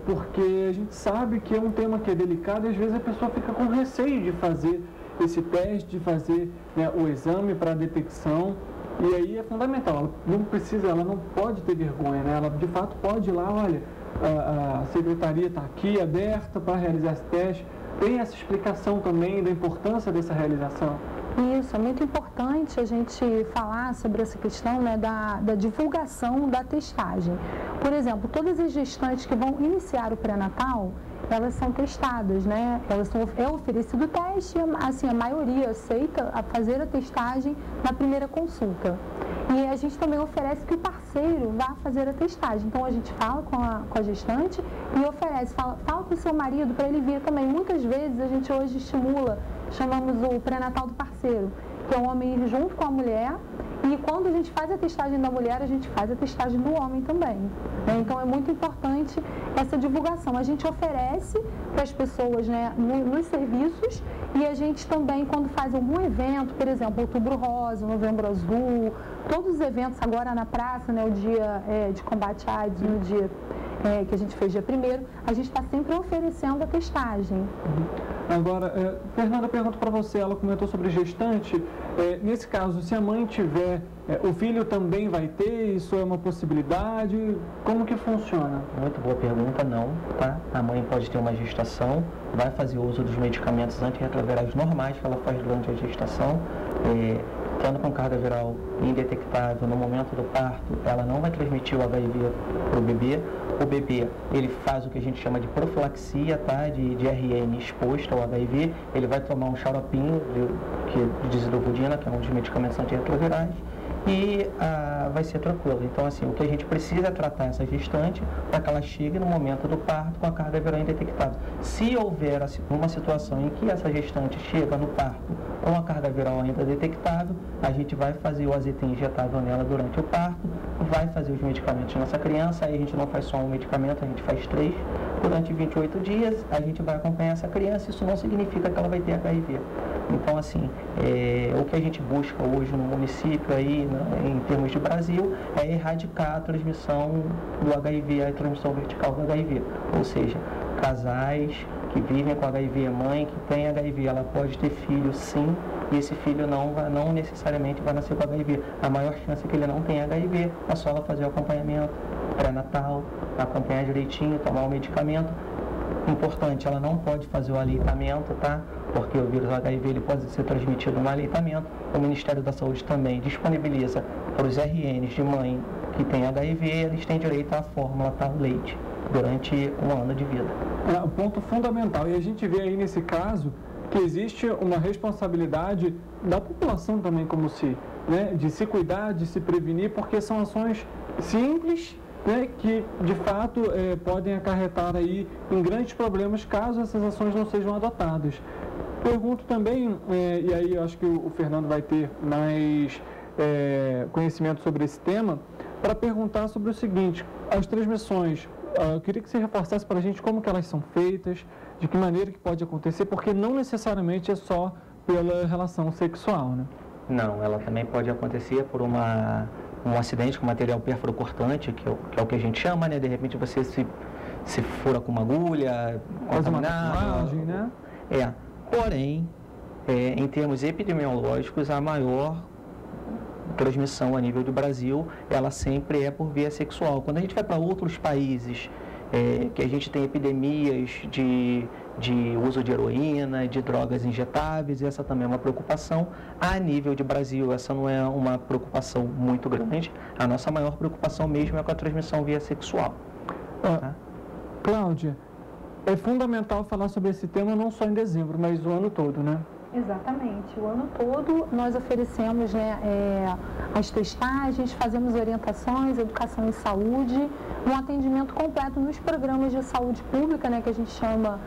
Porque a gente sabe que é um tema que é delicado e às vezes a pessoa fica com receio de fazer esse teste, de fazer, né, o exame para detecção. E aí é fundamental, ela não pode ter vergonha, né? Ela de fato pode ir lá, olha, a secretaria está aqui aberta para realizar esse teste. Tem essa explicação também da importância dessa realização? Isso, é muito importante a gente falar sobre essa questão, né, da divulgação da testagem. Por exemplo, todas as gestantes que vão iniciar o pré-natal, elas são testadas, né? É oferecido o teste, assim, a maioria aceita a fazer a testagem na primeira consulta. E a gente também oferece que o parceiro vá fazer a testagem. Então, a gente fala com a gestante e oferece, fala com o seu marido para ele vir também. Muitas vezes, a gente hoje estimula, chamamos o pré-natal do parceiro, que é o homem ir junto com a mulher. E quando a gente faz a testagem da mulher, a gente faz a testagem do homem também, né? Então, é muito importante essa divulgação. A gente oferece para as pessoas, né, nos serviços, e a gente também, quando faz algum evento, por exemplo, Outubro Rosa, Novembro Azul, todos os eventos agora na praça, né, o dia de combate à AIDS, no dia que a gente fez dia 1º, a gente está sempre oferecendo a testagem. Agora, Fernanda, pergunto para você, ela comentou sobre gestante. Nesse caso, se a mãe tiver, o filho também vai ter? Isso é uma possibilidade? Como que funciona? Muito boa pergunta, não, tá? A mãe pode ter uma gestação, vai fazer uso dos medicamentos antirretrovirais normais que ela faz durante a gestação, estando com carga viral indetectável no momento do parto, ela não vai transmitir o HIV para o bebê. O bebê, ele faz o que a gente chama de profilaxia, tá? De RN exposto ao HIV, ele vai tomar um xaropinho de desidovudina, que é um dos medicamentos antirretrovirais, e vai ser tranquilo. Então, assim, o que a gente precisa é tratar essa gestante para que ela chegue no momento do parto com a carga viral indetectável. Se houver uma situação em que essa gestante chega no parto com a carga viral ainda detectável, a gente vai fazer o AZT injetável nela durante o parto, vai fazer os medicamentos nessa criança, aí a gente não faz só um medicamento, a gente faz 3. Durante 28 dias, a gente vai acompanhar essa criança, isso não significa que ela vai ter HIV. Então, assim, o que a gente busca hoje no município, aí, né, em termos de Brasil, é erradicar a transmissão do HIV, a transmissão vertical do HIV. Ou seja, casais que vivem com HIV, mãe que tem HIV, ela pode ter filho sim, e esse filho não necessariamente vai nascer com HIV. A maior chance é que ele não tenha HIV, é só ela fazer o acompanhamento pré-natal, acompanhar direitinho, tomar o medicamento. Importante, ela não pode fazer o aleitamento, tá? Porque o vírus HIV ele pode ser transmitido no aleitamento. O Ministério da Saúde também disponibiliza para os RNs de mãe que tem HIV, eles têm direito à fórmula, tá? Leite, durante um ano de vida. É um ponto fundamental. E a gente vê aí nesse caso que existe uma responsabilidade da população também, como se, né, de se cuidar, de se prevenir, porque são ações simples, né, que de fato podem acarretar aí em grandes problemas caso essas ações não sejam adotadas. Pergunto também, e aí eu acho que o Fernando vai ter mais conhecimento sobre esse tema, para perguntar sobre o seguinte: as transmissões, eu queria que você reforçasse para a gente como que elas são feitas, de que maneira que pode acontecer, porque não necessariamente é só pela relação sexual, né? Não, ela também pode acontecer por um acidente com material perfuro-cortante, que é o que a gente chama, né? De repente você se fura com uma agulha, contaminado, né? Porém, em termos epidemiológicos, a maior transmissão a nível do Brasil, ela sempre é por via sexual. Quando a gente vai para outros países que a gente tem epidemias de uso de heroína, de drogas injetáveis, essa também é uma preocupação. A nível de Brasil, essa não é uma preocupação muito grande. A nossa maior preocupação mesmo é com a transmissão via sexual. Tá? Cláudia, é fundamental falar sobre esse tema não só em dezembro, mas o ano todo, né? Exatamente. O ano todo nós oferecemos, né, as testagens, fazemos orientações, educação em saúde, um atendimento completo nos programas de saúde pública, né, que a gente chama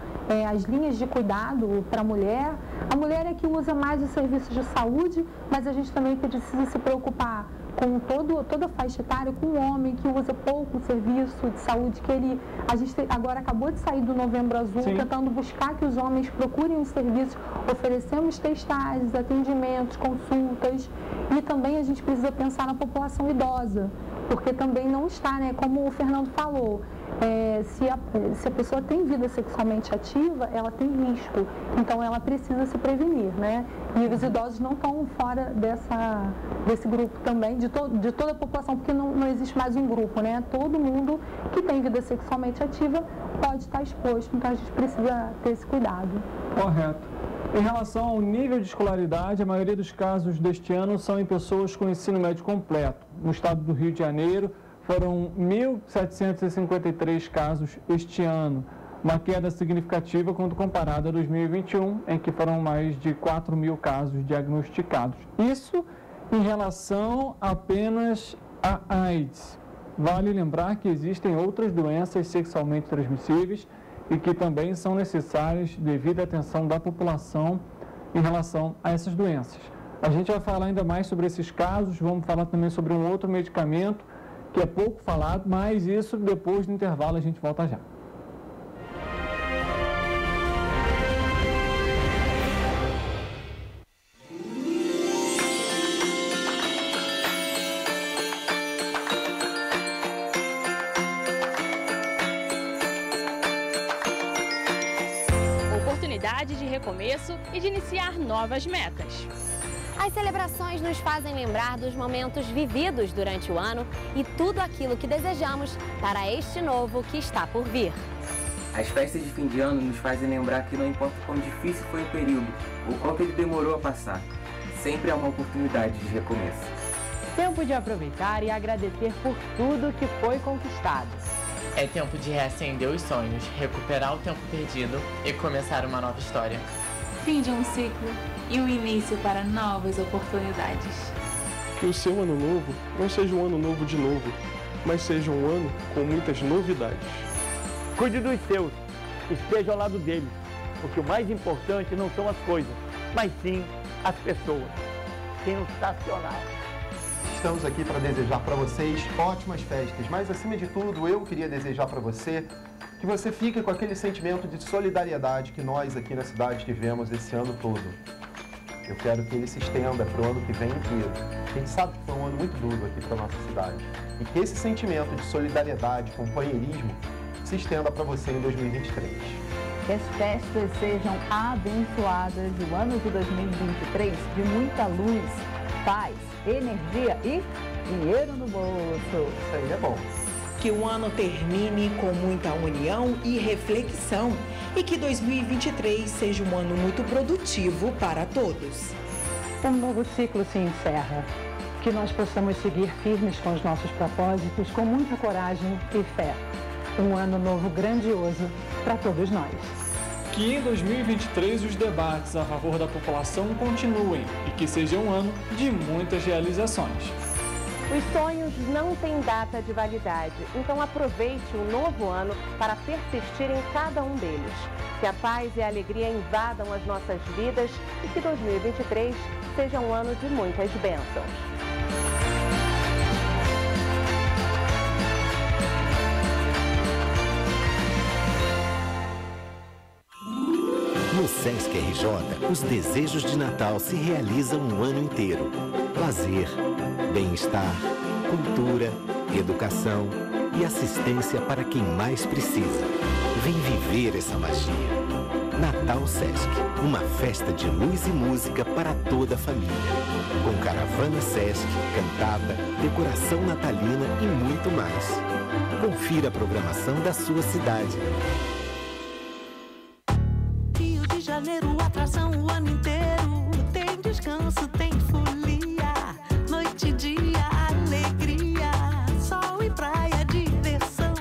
as linhas de cuidado para a mulher. A mulher é que usa mais os serviços de saúde, mas a gente também precisa se preocupar com toda a faixa etária, com o homem que usa pouco o serviço de saúde, a gente agora acabou de sair do Novembro Azul, sim, tentando buscar que os homens procurem os serviços, oferecemos testagens, atendimentos, consultas, e também a gente precisa pensar na população idosa, porque também não está, né, como o Fernando falou, se a pessoa tem vida sexualmente ativa, ela tem risco, então ela precisa se prevenir, né? E os idosos não estão fora desse grupo também, de toda a população, porque não existe mais um grupo, né? Todo mundo que tem vida sexualmente ativa pode estar exposto, então a gente precisa ter esse cuidado. Correto. Em relação ao nível de escolaridade, a maioria dos casos deste ano são em pessoas com ensino médio completo. No estado do Rio de Janeiro, foram 1.753 casos este ano, uma queda significativa quando comparada a 2021, em que foram mais de 4.000 casos diagnosticados. Isso em relação apenas à AIDS. Vale lembrar que existem outras doenças sexualmente transmissíveis e que também são necessárias devido à atenção da população em relação a essas doenças. A gente vai falar ainda mais sobre esses casos, vamos falar também sobre um outro medicamento que é pouco falado, mas isso depois do intervalo a gente volta já. De recomeço e de iniciar novas metas. As celebrações nos fazem lembrar dos momentos vividos durante o ano e tudo aquilo que desejamos para este novo que está por vir. As festas de fim de ano nos fazem lembrar que não importa quão difícil foi o período ou quanto ele demorou a passar, sempre há uma oportunidade de recomeço. Tempo de aproveitar e agradecer por tudo que foi conquistado. É tempo de reacender os sonhos, recuperar o tempo perdido e começar uma nova história. Fim de um ciclo e o início para novas oportunidades. Que o seu ano novo não seja um ano novo de novo, mas seja um ano com muitas novidades. Cuide dos seus, esteja ao lado deles, porque o mais importante não são as coisas, mas sim as pessoas. Sensacional! Estamos aqui para desejar para vocês ótimas festas, mas acima de tudo eu queria desejar para você que você fique com aquele sentimento de solidariedade que nós aqui na cidade tivemos esse ano todo. Eu quero que ele se estenda para o ano que vem inteiro. A gente sabe que foi um ano muito duro aqui para a nossa cidade e que esse sentimento de solidariedade, companheirismo, se estenda para você em 2023. Que as festas sejam abençoadas e o ano de 2023 de muita luz, paz, energia e dinheiro no bolso. Isso aí é bom. Que o ano termine com muita união e reflexão e que 2023 seja um ano muito produtivo para todos. Um novo ciclo se encerra. Que nós possamos seguir firmes com os nossos propósitos, com muita coragem e fé. Um ano novo grandioso para todos nós. Que em 2023 os debates a favor da população continuem e que seja um ano de muitas realizações. Os sonhos não têm data de validade, então aproveite o novo ano para persistir em cada um deles. Que a paz e a alegria invadam as nossas vidas e que 2023 seja um ano de muitas bênçãos. No Sesc RJ, os desejos de Natal se realizam um ano inteiro. Lazer, bem-estar, cultura, educação e assistência para quem mais precisa. Vem viver essa magia. Natal Sesc, uma festa de luz e música para toda a família. Com caravana Sesc, cantada, decoração natalina e muito mais. Confira a programação da sua cidade. Rio de Janeiro, atração o ano inteiro. Tem descanso, tem folia. Noite e dia, alegria. Sol e praia, diversão.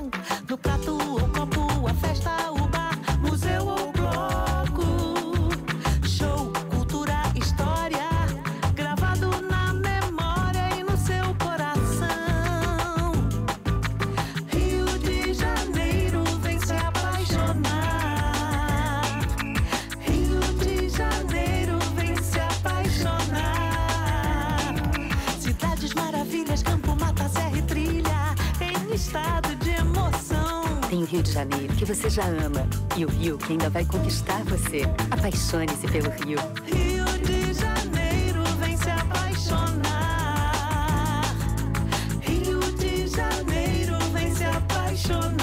No prato ou copo, a festa, o bar, museu ou bloco. Show, cultura, história. Gravado na memória e no seu coração. Rio de Janeiro, vem se apaixonar. Rio de Janeiro, vem se apaixonar. Cidades maravilhas, campo, mata, serra e trilha, em estado de emoção. Tem o Rio de Janeiro, que você já ama, e o Rio, que ainda vai conquistar você. Apaixone-se pelo Rio. Rio de Janeiro, vem se apaixonar. Rio de Janeiro, vem se apaixonar.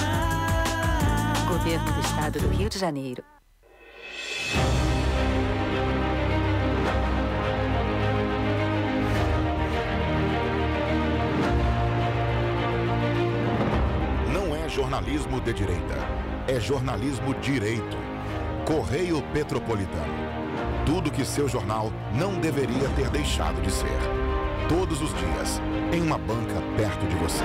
Governo do Estado do Rio de Janeiro. Não é jornalismo de direita, é jornalismo direito. Correio Petropolitano. Tudo que seu jornal não deveria ter deixado de ser. Todos os dias, em uma banca perto de você.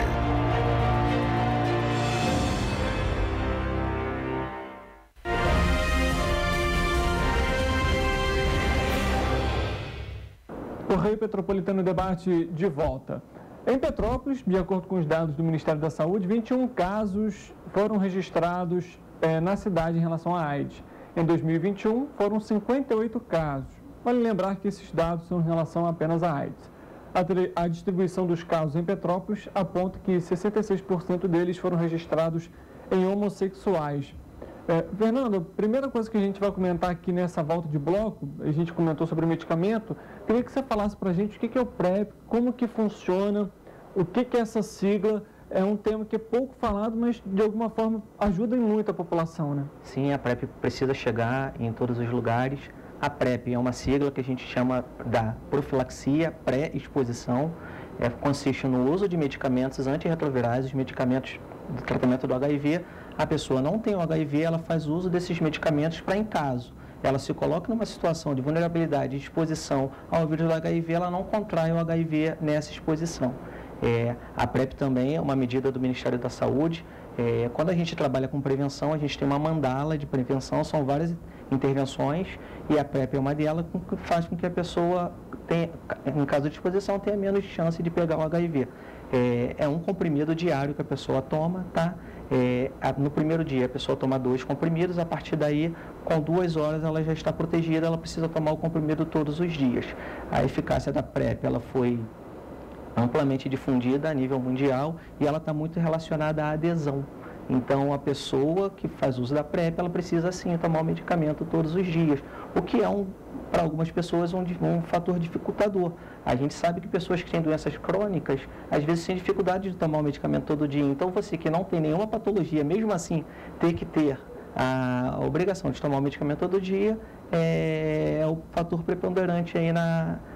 Correio Petropolitano Debate de volta. Em Petrópolis, de acordo com os dados do Ministério da Saúde, 21 casos foram registrados na cidade em relação à AIDS. Em 2021, foram 58 casos. Vale lembrar que esses dados são em relação apenas à AIDS. A distribuição dos casos em Petrópolis aponta que 66% deles foram registrados em homossexuais. Fernando, a primeira coisa que a gente vai comentar aqui nessa volta de bloco, a gente comentou sobre o medicamento, queria que você falasse para a gente o que é o PrEP, como que funciona, o que é essa sigla. É um tema que é pouco falado, mas de alguma forma ajuda muito a população, né? Sim, a PrEP precisa chegar em todos os lugares. A PrEP é uma sigla que a gente chama da profilaxia pré-exposição. Consiste no uso de medicamentos antirretrovirais, os medicamentos do tratamento do HIV. A pessoa não tem o HIV, ela faz uso desses medicamentos para em caso ela se coloca numa situação de vulnerabilidade, de exposição ao vírus do HIV, ela não contrai o HIV nessa exposição. A PrEP também é uma medida do Ministério da Saúde. Quando a gente trabalha com prevenção, a gente tem uma mandala de prevenção, são várias intervenções, e a PrEP é uma delas, que faz com que a pessoa, em caso de exposição, tenha menos chance de pegar o HIV. É um comprimido diário que a pessoa toma, tá? No primeiro dia a pessoa toma 2 comprimidos, a partir daí, com 2 horas ela já está protegida, ela precisa tomar o comprimido todos os dias. A eficácia da PrEP, ela foi amplamente difundida a nível mundial e ela está muito relacionada à adesão. Então, a pessoa que faz uso da PrEP, ela precisa sim tomar o medicamento todos os dias, o que é para algumas pessoas um fator dificultador. A gente sabe que pessoas que têm doenças crônicas, às vezes têm dificuldade de tomar o medicamento todo dia. Então, você que não tem nenhuma patologia, mesmo assim, ter que ter a obrigação de tomar o medicamento todo dia, é o fator preponderante aí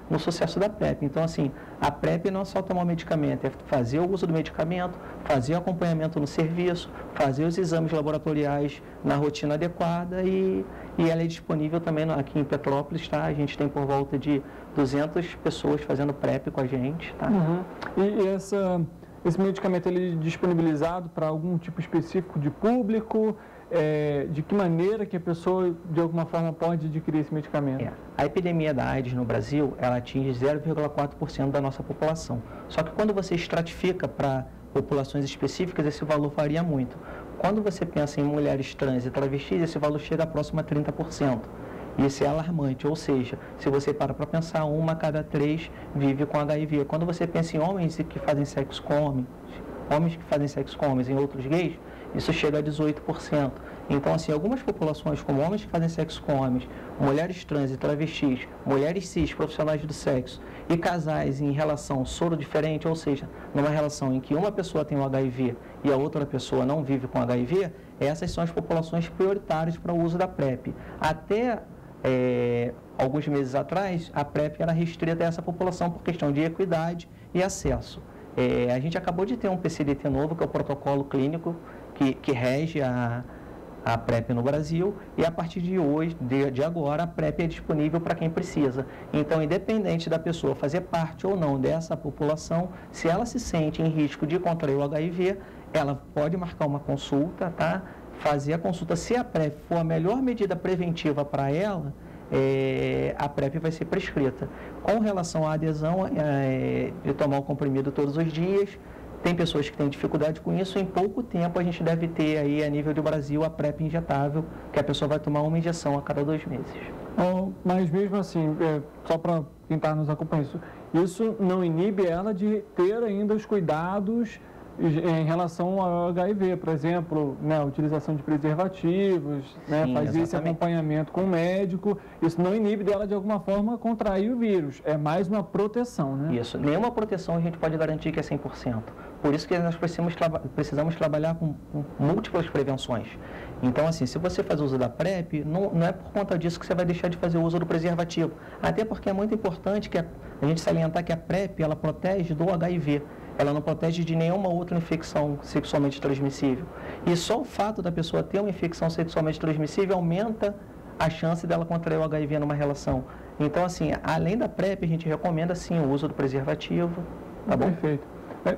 no sucesso da PrEP. Então, assim, a PrEP não é só tomar o medicamento, é fazer o uso do medicamento, fazer o acompanhamento no serviço, fazer os exames laboratoriais na rotina adequada e ela é disponível também aqui em Petrópolis, tá? A gente tem por volta de 200 pessoas fazendo PrEP com a gente, tá? Uhum. E esse medicamento, ele é disponibilizado para algum tipo específico de público? De que maneira que a pessoa, de alguma forma, pode adquirir esse medicamento? A epidemia da AIDS no Brasil, ela atinge 0,4% da nossa população. Só que quando você estratifica para populações específicas, esse valor varia muito. Quando você pensa em mulheres trans e travestis, esse valor chega próximo a 30%. Isso é alarmante, ou seja, se você para pensar, 1 a cada 3 vive com HIV. Quando você pensa em homens que fazem sexo com homens que fazem sexo com homens em outros gays, isso chega a 18%. Então, assim, algumas populações, como homens que fazem sexo com homens, mulheres trans e travestis, mulheres cis, profissionais do sexo, e casais em relação soro diferente, ou seja, numa relação em que uma pessoa tem o HIV e a outra pessoa não vive com HIV, essas são as populações prioritárias para o uso da PrEP. Até alguns meses atrás, a PrEP era restrita a essa população por questão de equidade e acesso. A gente acabou de ter um PCDT novo, que é o protocolo clínico que rege a PrEP no Brasil, e a partir de hoje, de agora, a PrEP é disponível para quem precisa. Então, independente da pessoa fazer parte ou não dessa população, se ela se sente em risco de contrair o HIV, ela pode marcar uma consulta, tá? Fazer a consulta. Se a PrEP for a melhor medida preventiva para ela, a PrEP vai ser prescrita. Com relação à adesão, de tomar o comprimido todos os dias, tem pessoas que têm dificuldade com isso. Em pouco tempo a gente deve ter aí, a nível do Brasil, a PrEP injetável, que a pessoa vai tomar uma injeção a cada 2 meses. Mas mesmo assim, só para quem está nos acompanhando, isso não inibe ela de ter ainda os cuidados em relação ao HIV, por exemplo, né, a utilização de preservativos, né, fazer esse acompanhamento com o médico, isso não inibe dela de alguma forma contrair o vírus, é mais uma proteção, né? Isso, nenhuma proteção a gente pode garantir que é 100%. Por isso que nós precisamos trabalhar com múltiplas prevenções. Então, assim, se você faz uso da PrEP, não é por conta disso que você vai deixar de fazer o uso do preservativo. Até porque é muito importante que a gente salientar que a PrEP, ela protege do HIV. Ela não protege de nenhuma outra infecção sexualmente transmissível. E só o fato da pessoa ter uma infecção sexualmente transmissível aumenta a chance dela contrair o HIV numa relação. Então, assim, além da PrEP, a gente recomenda, sim, o uso do preservativo. Tá bom? Perfeito.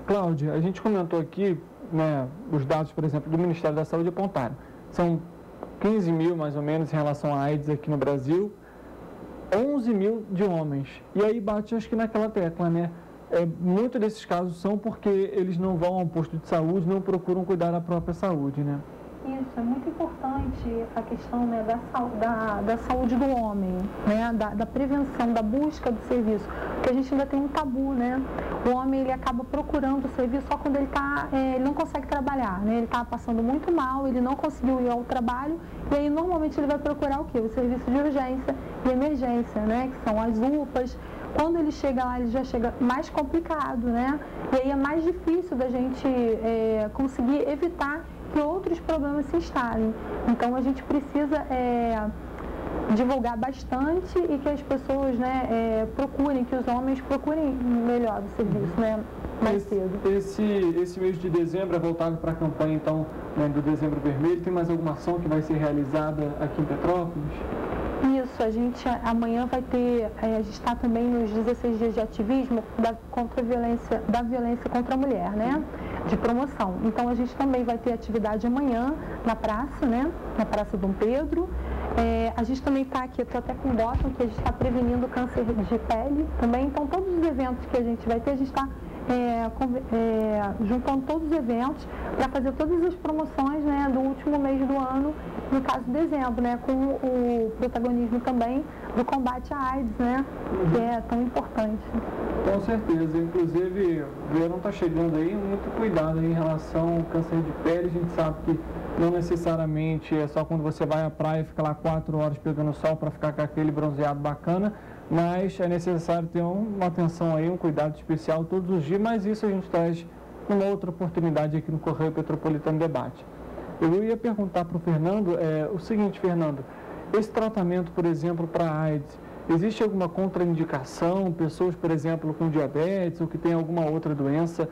Cláudia, a gente comentou aqui, né, os dados, por exemplo, do Ministério da Saúde apontaram. São 15 mil, mais ou menos, em relação à AIDS aqui no Brasil, 11 mil de homens. E aí bate, acho que naquela tecla, né? Muitos desses casos são porque eles não vão ao posto de saúde, não procuram cuidar da própria saúde, né? Isso, é muito importante a questão, né, da saúde do homem, né, da prevenção, da busca do serviço, porque a gente ainda tem um tabu, né? O homem, ele acaba procurando o serviço só quando ele não consegue trabalhar, né? Ele está passando muito mal, ele não conseguiu ir ao trabalho, e aí normalmente ele vai procurar o quê? O serviço de urgência e emergência, né, que são as UPAs. Quando ele chega lá, ele já chega mais complicado, né? E aí é mais difícil da gente conseguir evitar que outros problemas se instalem. Então, a gente precisa divulgar bastante e que as pessoas, né, procurem, que os homens procurem melhor o serviço, né, mais cedo. Esse mês de dezembro é voltado para a campanha, então, né, do Dezembro Vermelho. Tem mais alguma ação que vai ser realizada aqui em Petrópolis? Isso, a gente amanhã vai ter, a gente está também nos 16 dias de ativismo da violência contra a mulher, né? De promoção. Então a gente também vai ter atividade amanhã na praça, né? Na Praça Dom Pedro. A gente também está aqui, eu estou até com o botão, que a gente está prevenindo câncer de pele também. Então todos os eventos que a gente vai ter, a gente está juntando todos os eventos para fazer todas as promoções, né, do último mês do ano, no caso de dezembro, né, com o protagonismo também do combate à AIDS, né, que é tão importante. Com certeza, inclusive o verão está chegando aí, muito cuidado aí em relação ao câncer de pele. A gente sabe que não necessariamente é só quando você vai à praia e fica lá 4 horas pegando sol para ficar com aquele bronzeado bacana, mas é necessário ter uma atenção aí, um cuidado especial todos os dias, mas isso a gente traz numa outra oportunidade aqui no Correio Petropolitano Debate. Eu ia perguntar para o Fernando o seguinte, Fernando, esse tratamento, por exemplo, para AIDS, existe alguma contraindicação? Pessoas, por exemplo, com diabetes ou que tem alguma outra doença,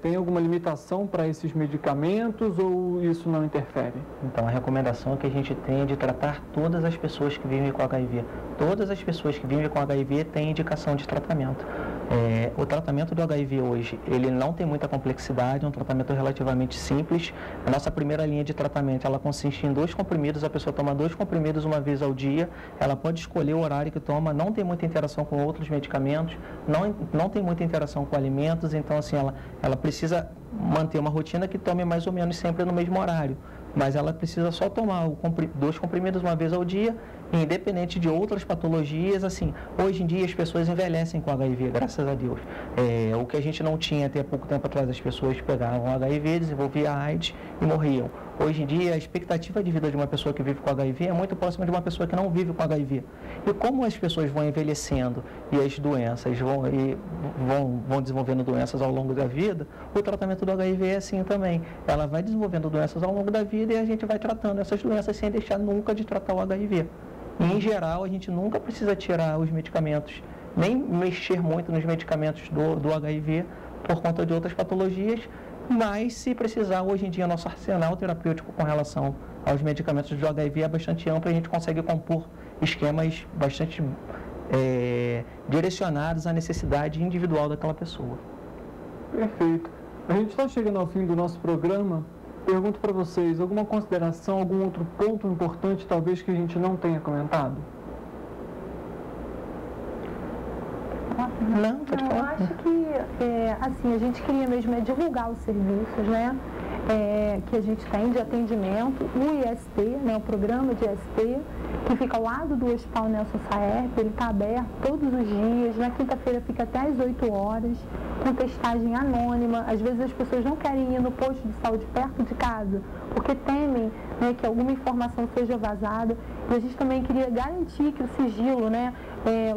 tem alguma limitação para esses medicamentos ou isso não interfere? Então, a recomendação que a gente tem é de tratar todas as pessoas que vivem com HIV. Todas as pessoas que vivem com HIV têm indicação de tratamento. O tratamento do HIV hoje, ele não tem muita complexidade, é um tratamento relativamente simples. A nossa primeira linha de tratamento, ela consiste em 2 comprimidos, a pessoa toma 2 comprimidos uma vez ao dia, ela pode escolher o horário que toma, não tem muita interação com outros medicamentos, não tem muita interação com alimentos, então assim, ela precisa manter uma rotina que tome mais ou menos sempre no mesmo horário, mas ela precisa só tomar 2 comprimidos uma vez ao dia, independente de outras patologias. Assim, hoje em dia as pessoas envelhecem com HIV, graças a Deus. O que a gente não tinha até pouco tempo atrás, as pessoas pegavam HIV, desenvolviam AIDS e morriam. Hoje em dia, a expectativa de vida de uma pessoa que vive com HIV é muito próxima de uma pessoa que não vive com HIV. E como as pessoas vão envelhecendo e as doenças vão desenvolvendo doenças ao longo da vida, o tratamento do HIV é assim também. Ela vai desenvolvendo doenças ao longo da vida e a gente vai tratando essas doenças sem deixar nunca de tratar o HIV. E, em geral, a gente nunca precisa tirar os medicamentos, nem mexer muito nos medicamentos do HIV por conta de outras patologias, mas se precisar, hoje em dia, nosso arsenal terapêutico com relação aos medicamentos do HIV é bastante amplo e a gente consegue compor esquemas bastante direcionados à necessidade individual daquela pessoa. Perfeito. A gente está chegando ao fim do nosso programa. Pergunto para vocês, alguma consideração, algum outro ponto importante, talvez, que a gente não tenha comentado? Não, pode falar. Eu acho que, assim, a gente queria mesmo divulgar os serviços, né, que a gente tem de atendimento, o IST, né, o programa de IST, que fica ao lado do Hospital Nelson Saerp, ele está aberto todos os dias, na quinta-feira fica até às 8 horas, com testagem anônima. Às vezes as pessoas não querem ir no posto de saúde perto de casa, porque temem, né, que alguma informação seja vazada. E a gente também queria garantir que o sigilo, né,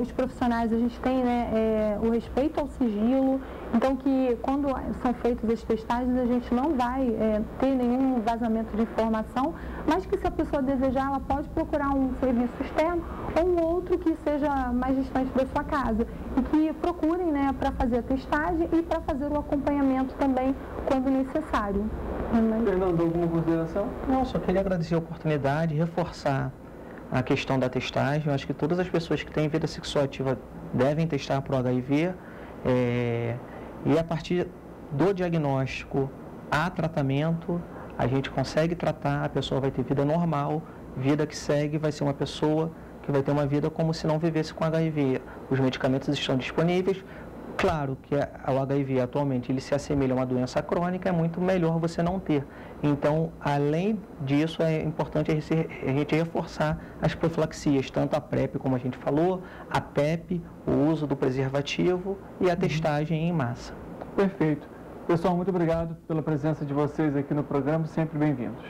os profissionais, a gente tem, né, o respeito ao sigilo, então que quando são feitas as testagens a gente não vai ter nenhum vazamento de informação, mas que se a pessoa desejar, ela pode procurar um serviço externo ou um outro que seja mais distante da sua casa e que procurem, né, para fazer a testagem e para fazer o acompanhamento também quando necessário. Fernando, alguma consideração? Não, só queria agradecer a oportunidade, reforçar a questão da testagem. Eu acho que todas as pessoas que têm vida sexual ativa devem testar para o HIV e a partir do diagnóstico a tratamento, a gente consegue tratar, a pessoa vai ter vida normal, vida que segue, vai ser uma pessoa que vai ter uma vida como se não vivesse com HIV. Os medicamentos estão disponíveis. Claro que o HIV atualmente ele se assemelha a uma doença crônica, é muito melhor você não ter. Então, além disso, é importante a gente reforçar as profilaxias, tanto a PrEP, como a gente falou, a PEP, o uso do preservativo e a testagem em massa. Perfeito. Pessoal, muito obrigado pela presença de vocês aqui no programa, sempre bem-vindos.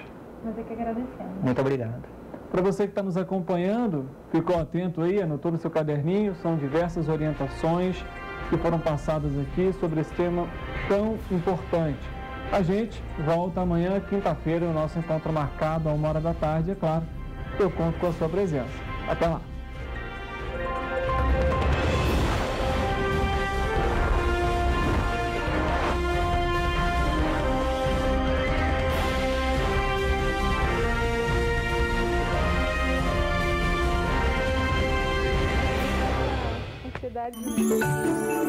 Nós é que agradecemos. Muito obrigado. Para você que está nos acompanhando, ficou atento aí, anotou no seu caderninho, são diversas orientações que foram passadas aqui sobre esse tema tão importante. A gente volta amanhã, quinta-feira, o nosso encontro marcado a 1h da tarde, é claro, eu conto com a sua presença. Até lá! Cidade.